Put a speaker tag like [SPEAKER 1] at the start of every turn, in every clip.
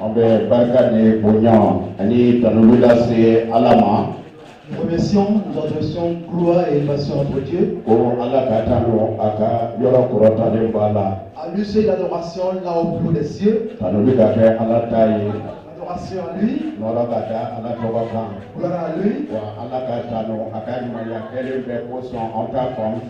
[SPEAKER 1] On veut barka ni bonya ani tanulula se alama.
[SPEAKER 2] Nous remercions, nous adressons gloire et élévation à notre Dieu.
[SPEAKER 1] Ko ala katano aka yoro korota de bala.
[SPEAKER 2] À lui seul l'adoration là au plus haut des cieux.
[SPEAKER 1] Tanulika ke ala tayi.
[SPEAKER 2] L'adoration à lui.
[SPEAKER 1] Nora kata ala tobakan.
[SPEAKER 2] Gloire à lui.
[SPEAKER 1] Wa ala katano aka maya kele be poson en ta forme.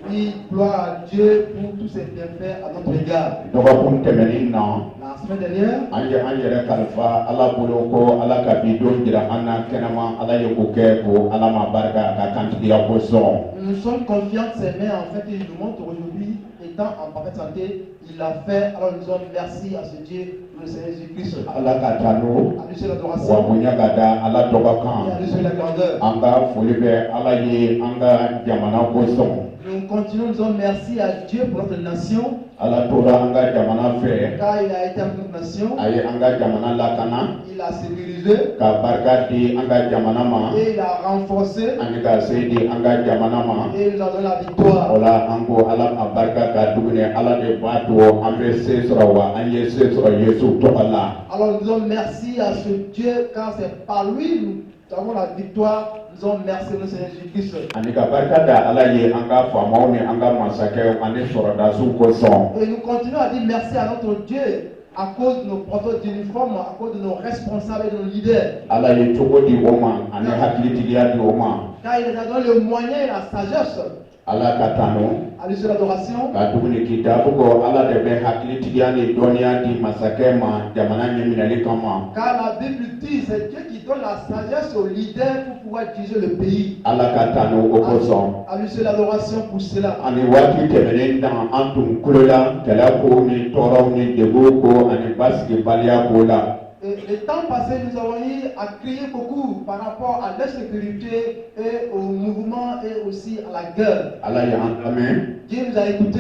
[SPEAKER 2] Oui, gloire à Dieu pour tous ses bienfaits à notre égard.
[SPEAKER 1] Doba temeni na.
[SPEAKER 2] La semaine dernière,
[SPEAKER 1] Anje kalfa ala bolo ko ala ka bidon dira anna kenama ala yokuke ko ala ma barka ka kantiya poson.
[SPEAKER 2] nous sommes confiants que ses mains, en fait, il nous montre aujourd'hui, étant en parfaite santé, il l'a fait. Alors nous disons merci à ce Dieu, le Seigneur Jésus-Christ.
[SPEAKER 1] Ala katano.
[SPEAKER 2] À lui seul
[SPEAKER 1] Wa
[SPEAKER 2] l'adoration.
[SPEAKER 1] munya gada ala
[SPEAKER 2] Et à
[SPEAKER 1] tobakan.
[SPEAKER 2] lui seul la grandeur.
[SPEAKER 1] Anga folibe ala ye anga jamana poson.
[SPEAKER 2] Nous continuons, nous disons merci à Dieu pour notre nation,
[SPEAKER 1] Ala tora anga jamana fe.
[SPEAKER 2] car il a été avec notre nation,
[SPEAKER 1] Aye anga jamana lakana.
[SPEAKER 2] il a sécurisé
[SPEAKER 1] Ka barka di anga jamana ma.
[SPEAKER 2] et il a renforcé
[SPEAKER 1] Anga seidi anga jamana ma.
[SPEAKER 2] et il nous a donné la victoire.
[SPEAKER 1] Ola ango ala ma barka ka dugune ala de bato ambe sesra wa anye sesra Yesu to ala.
[SPEAKER 2] Alors nous disons merci à ce Dieu, car c'est par lui nous avons la victoire. Nous disons merci au Seigneur Jésus-Christ.
[SPEAKER 1] Anika barka da ala ye anga famau ni anga masake ane sorada su ko son.
[SPEAKER 2] Et nous continuons à dire merci à notre Dieu à cause de nos porteurs d'uniformes, à cause de nos responsables et de nos leaders.
[SPEAKER 1] Ala ye togo di oma ane hakili tigiya di oma.
[SPEAKER 2] Car il nous a donné le moyen et la sagesse.
[SPEAKER 1] Ala katano.
[SPEAKER 2] À lui seul l'adoration.
[SPEAKER 1] Ka duguni kitabu ko ala de be hakili tigiya ni doniya di masake ma jamana nyeminali kama.
[SPEAKER 2] Car la Bible dit, c'est Dieu qui donne la sagesse aux leaders pour pouvoir diriger le pays.
[SPEAKER 1] Ala katano oko son.
[SPEAKER 2] À lui seul l'adoration pour cela.
[SPEAKER 1] Ani waati tɛmɛnen dan an tun kulola kɛlɛ ko ni tɔɔrɔw ni degun ko ani basigibaliya ko la.
[SPEAKER 2] Et le temps passé, nous avons eu à crier beaucoup par rapport à l'insécurité et au mouvement et aussi à la guerre.
[SPEAKER 1] Ala y'an lamɛn,
[SPEAKER 2] Dieu nous a écoutés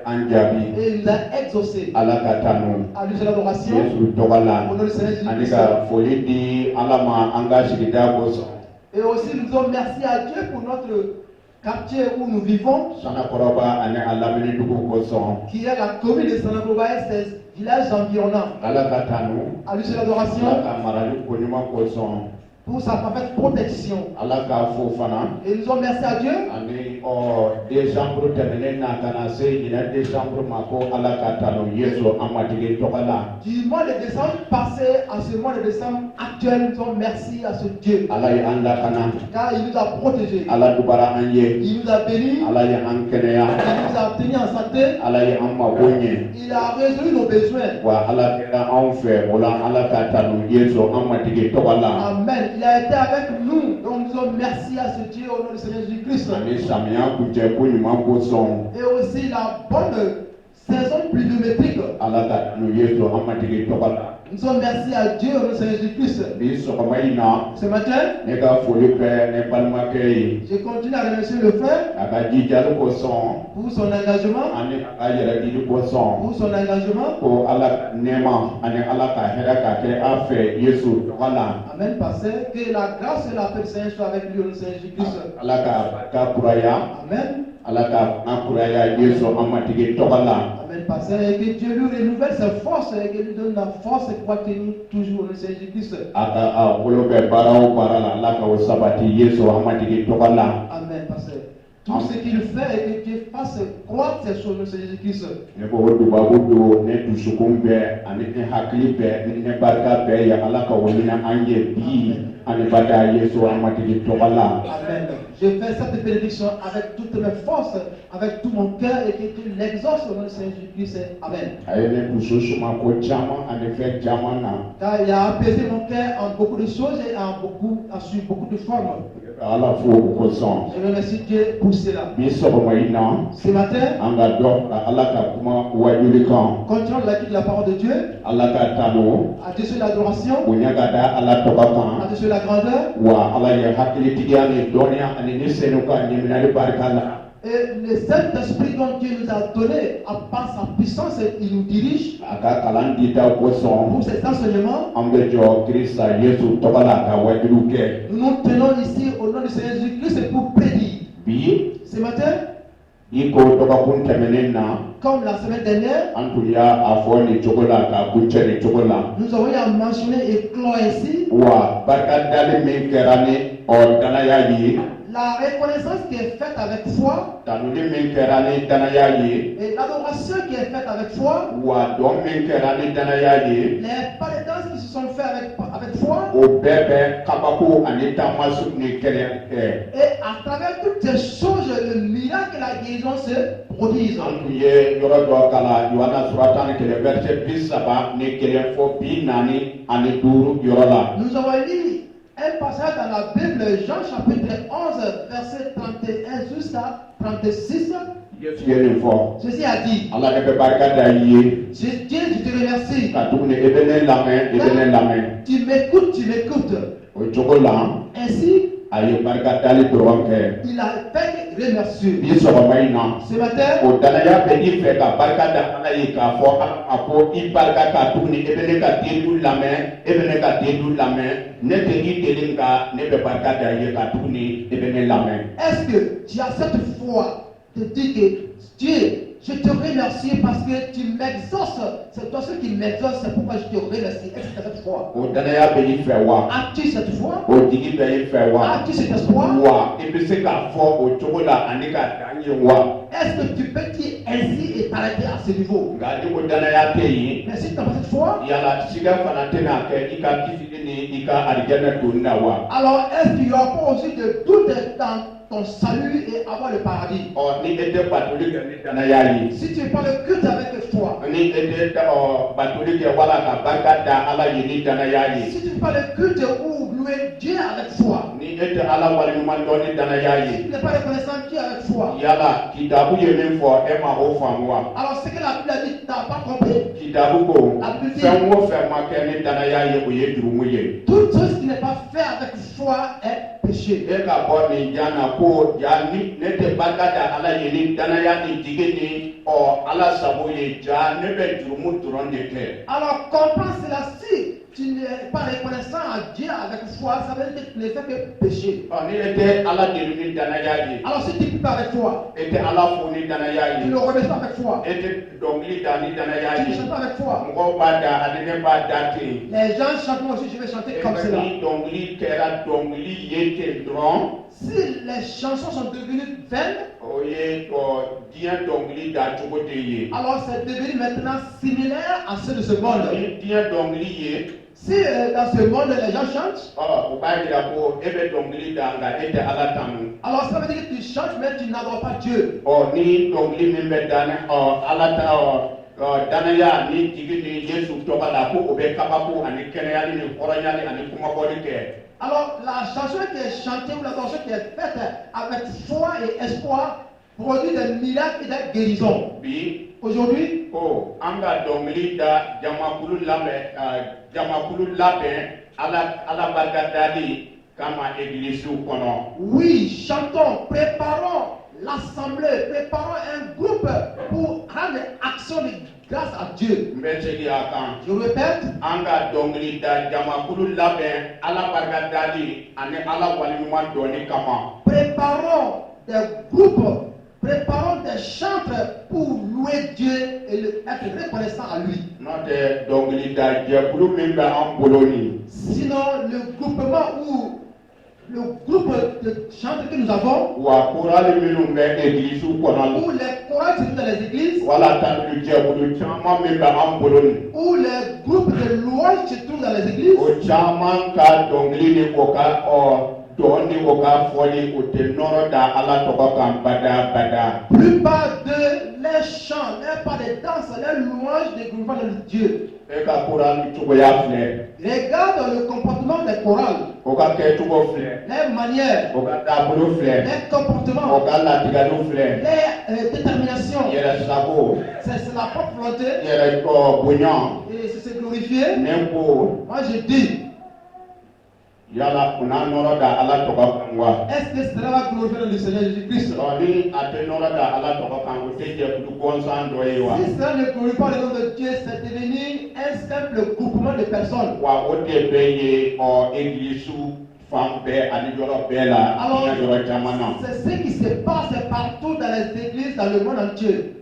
[SPEAKER 1] an jaabi.
[SPEAKER 2] et il nous a exaucés.
[SPEAKER 1] Ala ka tanu
[SPEAKER 2] À lui seul l'adoration.
[SPEAKER 1] Yesu tɔgɔ la
[SPEAKER 2] Au nom du Seigneur
[SPEAKER 1] ani
[SPEAKER 2] Jésus-Christ.
[SPEAKER 1] ka foli di Ala ma an ka sigida kosɔn.
[SPEAKER 2] Et aussi nous disons merci à Dieu pour notre quartier où nous vivons,
[SPEAKER 1] Sanakɔrɔba ani a lamini dugu kosɔn.
[SPEAKER 2] qui est la commune de Sanakoba et ses villages environnants.
[SPEAKER 1] Ala ka tanu
[SPEAKER 2] À lui seul
[SPEAKER 1] Ala
[SPEAKER 2] l'adoration
[SPEAKER 1] ka marali ko ɲuman kosɔn.
[SPEAKER 2] pour sa parfaite protection.
[SPEAKER 1] Ala k'a fo fana.
[SPEAKER 2] Et nous disons merci à Dieu.
[SPEAKER 1] Ani décembre tɛmɛnen na ka na se ɲinɛ décembre ma ko Ala ka tanu Yesu an matigi tɔgɔ la.
[SPEAKER 2] Du mois de décembre passé à ce mois de décembre actuel, nous disons merci à ce Dieu.
[SPEAKER 1] Ala ye an lakana.
[SPEAKER 2] Car il nous a protégés.
[SPEAKER 1] Ala dubara an ye.
[SPEAKER 2] Il nous a bénis.
[SPEAKER 1] Ala ye an kɛnɛya.
[SPEAKER 2] Il nous a tenus en santé.
[SPEAKER 1] Ala ye an mako ɲɛ.
[SPEAKER 2] Il a résolu nos besoins.
[SPEAKER 1] Wa Ala kɛra anw fɛ o la Ala ka tanu Yesu an matigi tɔgɔ la.
[SPEAKER 2] Amen. Il a été avec nous. Donc nous disons merci à ce Dieu au nom du Seigneur Jésus-Christ.
[SPEAKER 1] Ani samiya kuncɛ ko ɲuman kosɔn.
[SPEAKER 2] Et aussi la bonne saison pluviométrique.
[SPEAKER 1] Ala ka tanu Yesu an matigi tɔgɔ la.
[SPEAKER 2] Nous disons merci à Dieu au nom du Seigneur Jésus-Christ.
[SPEAKER 1] Bi sɔgɔma in na
[SPEAKER 2] Ce matin,
[SPEAKER 1] ne ka foli bɛ ne balimakɛ ye.
[SPEAKER 2] je continue à remercier le frère
[SPEAKER 1] A ka jijali kosɔn
[SPEAKER 2] pour son engagement.
[SPEAKER 1] ani a ka yɛrɛdili kosɔn.
[SPEAKER 2] Pour son engagement.
[SPEAKER 1] Ko Ala ka nɛɛma ani Ala ka hɛrɛ ka kɛ a fɛ Yesu tɔgɔ la.
[SPEAKER 2] Amen, pasteur. Que la grâce et la paix du Seigneur soient avec lui au nom du Seigneur Jésus-Christ.
[SPEAKER 1] Ala ka kuraya.
[SPEAKER 2] Amen.
[SPEAKER 1] Ala ka fanga kuraya Yesu an matigi tɔgɔ la.
[SPEAKER 2] Amen, pasteur. Et que Dieu lui renouvelle ses forces et qu'il lui donne la force pour tenir toujours au nom du Seigneur Jésus-Christ.
[SPEAKER 1] A ka a bolo bɛ baara o baara la Ala ka o sabati Yesu an matigi tɔgɔ la.
[SPEAKER 2] Amen, pasteur. Tout ce qu'il fait et que Dieu fasse croître ces choses au nom du Seigneur Jésus-Christ.
[SPEAKER 1] Ne ko o dubabu don ne dusukun bɛɛ ani ne hakili bɛɛ ni ne barika bɛɛ ye Ala ka o ɲini an ye bi ani barika Yesu an matigi tɔgɔ la.
[SPEAKER 2] Amen. Je fais cette bénédiction avec toutes mes forces, avec tout mon cœur et que tu l'exauces au nom du Seigneur Jésus-Christ. Amen.
[SPEAKER 1] A ye ne dusu suma ko caman ani fɛn caman na.
[SPEAKER 2] Car il a apaisé mon cœur en beaucoup de choses et sur beaucoup de formes.
[SPEAKER 1] Ala fo o kosɔn.
[SPEAKER 2] Je remercie Dieu pour cela.
[SPEAKER 1] Bi sɔgɔma in na
[SPEAKER 2] Ce matin,
[SPEAKER 1] an ka dɔ fara Ala ka kuma wajuli kan.
[SPEAKER 2] continuons la lecture de la parole de Dieu.
[SPEAKER 1] Ala ka tanu
[SPEAKER 2] À Dieu sur l'adoration,
[SPEAKER 1] bonya ka da Ala tɔgɔ kan.
[SPEAKER 2] à Dieu sur la grandeur.
[SPEAKER 1] Wa Ala ye hakilitigiya ni dɔnniya ani ni senu ka ɲininali barika la.
[SPEAKER 2] Et le Saint-Esprit dont Dieu nous a donné, à part sa puissance, il nous dirige
[SPEAKER 1] A ka kalan dita kosɔn
[SPEAKER 2] pour cet enseignement.
[SPEAKER 1] an bɛ jɔ Kirista Yesu tɔgɔ la ka wajuliw kɛ.
[SPEAKER 2] Nous nous tenons ici au nom du Seigneur Jésus-Christ pour prédire.
[SPEAKER 1] Bi
[SPEAKER 2] Ce matin,
[SPEAKER 1] iko dɔgɔkun tɛmɛnen na
[SPEAKER 2] Comme la semaine dernière,
[SPEAKER 1] an tun y'a fɔ nin cogo la ka kuncɛ nin cogo la
[SPEAKER 2] nous avons eu à mentionner et clore ainsi
[SPEAKER 1] wa barika dali min kɛra ni danaya ye
[SPEAKER 2] la reconnaissance qui est faite avec foi
[SPEAKER 1] tanuli min kɛra ni danaya ye
[SPEAKER 2] et l'adoration qui est faite avec foi,
[SPEAKER 1] wa dɔn min kɛra ni danaya ye
[SPEAKER 2] les pas de danse qui se sont faits avec foi,
[SPEAKER 1] o bɛɛ bɛ kabako ani taamasu ni kɛnɛ
[SPEAKER 2] et à travers toutes ces choses, le miracle et la guérison se produisent.
[SPEAKER 1] an tun ye yɔrɔ dɔ kalan Yohana sura 11 verset 30 ni 1 fɔ 45 yɔrɔ la.
[SPEAKER 2] Nous avons lu un passage dans la Bible, Jean chapitre 11, verset 31 jusqu'à 36.
[SPEAKER 1] Yesu ye nin fɔ
[SPEAKER 2] Ceci a dit,
[SPEAKER 1] Ala ne bɛ barika da i ye
[SPEAKER 2] Dieu, je te remercie.
[SPEAKER 1] ka tuguni i bɛ ne lamɛn i bɛ ne lamɛn
[SPEAKER 2] Tu m'écoutes, tu m'écoutes.
[SPEAKER 1] o cogo la
[SPEAKER 2] Ainsi,
[SPEAKER 1] a ye barika dali dɔrɔn kɛ
[SPEAKER 2] il a fait remercier.
[SPEAKER 1] bi sɔgɔma in na
[SPEAKER 2] Ce matin,
[SPEAKER 1] o danaya bɛ i fɛ ka barika da Ala ye k'a fɔ Ala ma ko i barika ka tuguni i bɛ ne ka den du lamɛn i bɛ ne ka den du lamɛn ne tɛ i deli nka ne bɛ barika da i ye ka tuguni i bɛ ne lamɛn.
[SPEAKER 2] est-ce que tu as cette foi de dire que Dieu, je te remercie parce que tu m'exauces. C'est toi celui qui m'exauce, c'est pourquoi je te remercie. Est-ce que tu as cette foi?
[SPEAKER 1] O danaya bɛ i fɛ wa
[SPEAKER 2] As-tu cette foi?
[SPEAKER 1] o jigi bɛ i fɛ wa
[SPEAKER 2] As-tu cet espoir?
[SPEAKER 1] wa i bɛ se k'a fɔ o cogo la ani ka dan ye wa.
[SPEAKER 2] Est-ce que tu peux dire ainsi et t'arrêter à ce niveau?
[SPEAKER 1] Nka ni ko danaya tɛ yen
[SPEAKER 2] Mais si tu n'as pas cette foi,
[SPEAKER 1] yala siga fana tɛna kɛ i ka kisi ni i ka alijɛnɛ donni na wa.
[SPEAKER 2] alors est-ce qu'il n'y aura pas aussi de doute dans ton salut et avoir le paradis?
[SPEAKER 1] Ɔ ni e tɛ batoli kɛ ni danaya ye
[SPEAKER 2] Si tu parles le culte avec foi,
[SPEAKER 1] ni e tɛ batoli kɛ wala ka barika da Ala ye ni danaya ye
[SPEAKER 2] si tu parles le culte ou louer Dieu avec foi,
[SPEAKER 1] ni e tɛ Ala waleɲuman dɔn ni danaya
[SPEAKER 2] si
[SPEAKER 1] ye
[SPEAKER 2] tu n'es pas reconnaissant Dieu avec foi,
[SPEAKER 1] yala kitabu ye min fɔ e ma o faamu wa.
[SPEAKER 2] alors ce que la Bible a dit, tu n'as pas compris.
[SPEAKER 1] Kitabu ko
[SPEAKER 2] La Bible dit,
[SPEAKER 1] fɛn o fɛn ma kɛ ni danaya ye o ye jurumu ye.
[SPEAKER 2] toute chose qui n'est pas fait avec foi est péché.
[SPEAKER 1] E ka bɔ nin ja na ko ja ni ne tɛ barika da Ala ye ni danaya ni jigi ni Ala sago ye ja ne bɛ jurumu dɔrɔn de kɛ.
[SPEAKER 2] Alors comprends cela, si tu n'es pas reconnaissant à Dieu avec foi, ça veut dire que tu ne fais que pécher.
[SPEAKER 1] Ni e tɛ Ala deli ni danaya ye
[SPEAKER 2] Alors si tu ne peux pas avec foi,
[SPEAKER 1] e tɛ Ala fo ni danaya
[SPEAKER 2] tu
[SPEAKER 1] ye
[SPEAKER 2] ne remercies pas avec foi,
[SPEAKER 1] e tɛ dɔnkili da ni danaya
[SPEAKER 2] tu ne
[SPEAKER 1] ye
[SPEAKER 2] chantes pas avec foi.
[SPEAKER 1] mɔgɔw b'a da ani ne b'a da ten.
[SPEAKER 2] Les gens chantent, moi aussi je vais chanter comme cela.
[SPEAKER 1] Ni dɔnkili kɛra dɔnkili ye ten dɔrɔn
[SPEAKER 2] Si les chansons sont devenues vaines,
[SPEAKER 1] o ye diɲɛ dɔnkili da cogo de ye.
[SPEAKER 2] alors c'est devenu maintenant similaire à ceux de ce monde.
[SPEAKER 1] Ni diɲɛ dɔnkili ye
[SPEAKER 2] Si dans ce monde les gens chantent,
[SPEAKER 1] o b'a jira ko e bɛ dɔnkili da nka e tɛ Ala tanu.
[SPEAKER 2] alors ça veut dire que tu chantes mais tu n'adores pas Dieu.
[SPEAKER 1] Ni dɔnkili min bɛ da ni Ala ta danaya ni jigi ni Yesu tɔgɔ la ko o bɛ kabako ani kɛnɛyali ni hɔrɔnyali ani kumabɔli kɛ.
[SPEAKER 2] Alors la chanson qui est chantée ou la chanson qui est faite avec foi et espoir produit des miracles et des guérisons.
[SPEAKER 1] Bi
[SPEAKER 2] Aujourd'hui,
[SPEAKER 1] an ka dɔnkili da jamakulu labɛn Ala barika dali kama egilisiw kɔnɔ.
[SPEAKER 2] oui, chantons, préparons l'assemblée, préparons un groupe pour rendre action de grâce à Dieu.
[SPEAKER 1] N bɛ segin a kan.
[SPEAKER 2] Je répète,
[SPEAKER 1] An ka dɔnkili da jamakulu labɛn Ala barika dali ani Ala waleɲuman dɔnni kama.
[SPEAKER 2] préparons des groupes, préparons des chantres pour louer Dieu et être reconnaissant à lui.
[SPEAKER 1] N'o tɛ dɔnkili da jɛkulu min bɛ an bolo nin.
[SPEAKER 2] Sinon, le groupement ou le groupe de chanteurs que nous avons,
[SPEAKER 1] Wa korali minnu bɛ egilisiw kɔnɔ
[SPEAKER 2] ou les chorales qui sont dans les églises,
[SPEAKER 1] wala tabilu jɛkulu caman min bɛ an bolo nin.
[SPEAKER 2] ou les groupes de louanges qui se trouvent dans les églises,
[SPEAKER 1] O caman ka dɔnkili ni o ka dɔn ni o ka fɔli o tɛ nɔrɔ da Ala tɔgɔ kan bada.
[SPEAKER 2] plupart de les chants, les pas de danse, les louanges des groupements de Dieu.
[SPEAKER 1] E ka korali cogoya filɛ
[SPEAKER 2] Regarde le comportement des chorales,
[SPEAKER 1] o ka kɛcogo filɛ
[SPEAKER 2] les manières,
[SPEAKER 1] o ka taabolo filɛ
[SPEAKER 2] les
[SPEAKER 1] o
[SPEAKER 2] comportements,
[SPEAKER 1] ka latigɛliw filɛ
[SPEAKER 2] les déterminations.
[SPEAKER 1] yɛrɛ sago
[SPEAKER 2] C'est la propre volonté
[SPEAKER 1] yɛrɛ bonya
[SPEAKER 2] et c'est se glorifier.
[SPEAKER 1] ne ko
[SPEAKER 2] Moi je dis,
[SPEAKER 1] yala kunna nɔrɔ da Ala tɔgɔ kan wa.
[SPEAKER 2] est-ce que cela va glorifier le Seigneur Jésus-Christ?
[SPEAKER 1] Ni a tɛ nɔrɔ da Ala tɔgɔ kan o tɛ jɛkulu gɔnsan dɔ ye wa.
[SPEAKER 2] Si cela ne glorifie pas le nom de Dieu, c'est devenu un simple groupement de personnes.
[SPEAKER 1] Wa o de bɛ ye egilisiw fan bɛɛ ani yɔrɔ bɛɛ la
[SPEAKER 2] Alors,
[SPEAKER 1] diɲɛ yɔrɔ caman na.
[SPEAKER 2] c'est ce qui se passe partout dans les églises dans le monde entier.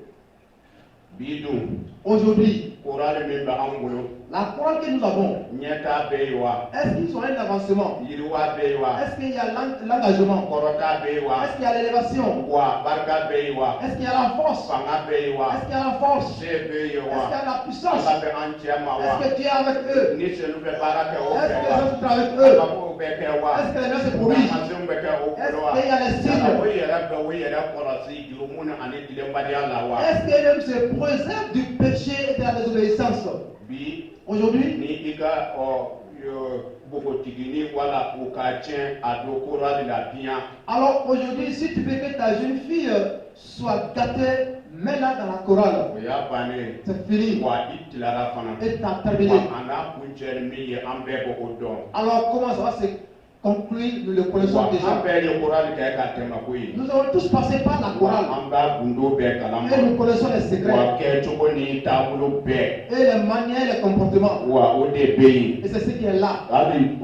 [SPEAKER 1] Bi dun
[SPEAKER 2] Aujourd'hui,
[SPEAKER 1] korali min bɛ an bolo
[SPEAKER 2] la chorale que nous avons,
[SPEAKER 1] ɲɛtaa bɛ yen wa
[SPEAKER 2] est-ce qu'ils sont un avancement?
[SPEAKER 1] yiriwa bɛ yen wa
[SPEAKER 2] Est-ce qu'il y a l'engagement?
[SPEAKER 1] kɔrɔta bɛ yen wa
[SPEAKER 2] Est-ce qu'il y a l'élévation?
[SPEAKER 1] wa barika bɛ yen wa
[SPEAKER 2] Est-ce qu'il y a la force?
[SPEAKER 1] fanga bɛ yen wa
[SPEAKER 2] Est-ce qu'il y a la force?
[SPEAKER 1] se bɛ yen
[SPEAKER 2] Est-ce qu'il y
[SPEAKER 1] wa
[SPEAKER 2] a la puissance?
[SPEAKER 1] ala bɛ an cɛ ma wa
[SPEAKER 2] Est-ce que Dieu est avec eux?
[SPEAKER 1] ni selu bɛ baara kɛ o
[SPEAKER 2] Est-ce
[SPEAKER 1] fɛ
[SPEAKER 2] que
[SPEAKER 1] wa
[SPEAKER 2] les autres sont avec eux?
[SPEAKER 1] alabaw bɛ kɛ wa
[SPEAKER 2] Est-ce que les gens se prodigent?
[SPEAKER 1] namasenw bɛ kɛ o
[SPEAKER 2] Est-ce
[SPEAKER 1] bolo wa
[SPEAKER 2] qu'il y a les signes?
[SPEAKER 1] o yɛrɛ bɛ o yɛrɛ kɔlɔsi jurumu ni ani tilenbaliya la wa
[SPEAKER 2] Est-ce que l'homme se préserve du péché et de la désobéissance?
[SPEAKER 1] bi
[SPEAKER 2] Aujourd'hui,
[SPEAKER 1] ni i ka bogotigini wala o ka tiɲɛ a don korali la diɲa
[SPEAKER 2] alors aujourd'hui, si tu veux que ta jeune fille soit gâtée, mets-la dans la chorale.
[SPEAKER 1] o y'a bannen
[SPEAKER 2] C'est fini.
[SPEAKER 1] wa i tilara fana
[SPEAKER 2] Et t'as terminé.
[SPEAKER 1] wa a n'a kuncɛ ni min ye an bɛɛ bɛ o dɔn
[SPEAKER 2] Alors comment ça va se conclure? Nous le
[SPEAKER 1] wa
[SPEAKER 2] connaissons
[SPEAKER 1] an
[SPEAKER 2] déjà.
[SPEAKER 1] bɛɛ ye korali kɛ ka tɛmɛ ko ye
[SPEAKER 2] Nous avons tous passé par la
[SPEAKER 1] wa
[SPEAKER 2] chorale.
[SPEAKER 1] an b'a gundo bɛɛ kalama
[SPEAKER 2] Et nous connaissons les secrets.
[SPEAKER 1] wa kɛcogo ni taabolo bɛɛ
[SPEAKER 2] Et les manières, les comportements.
[SPEAKER 1] wa o de bɛ yen
[SPEAKER 2] Et c'est ce qui est là.
[SPEAKER 1] hali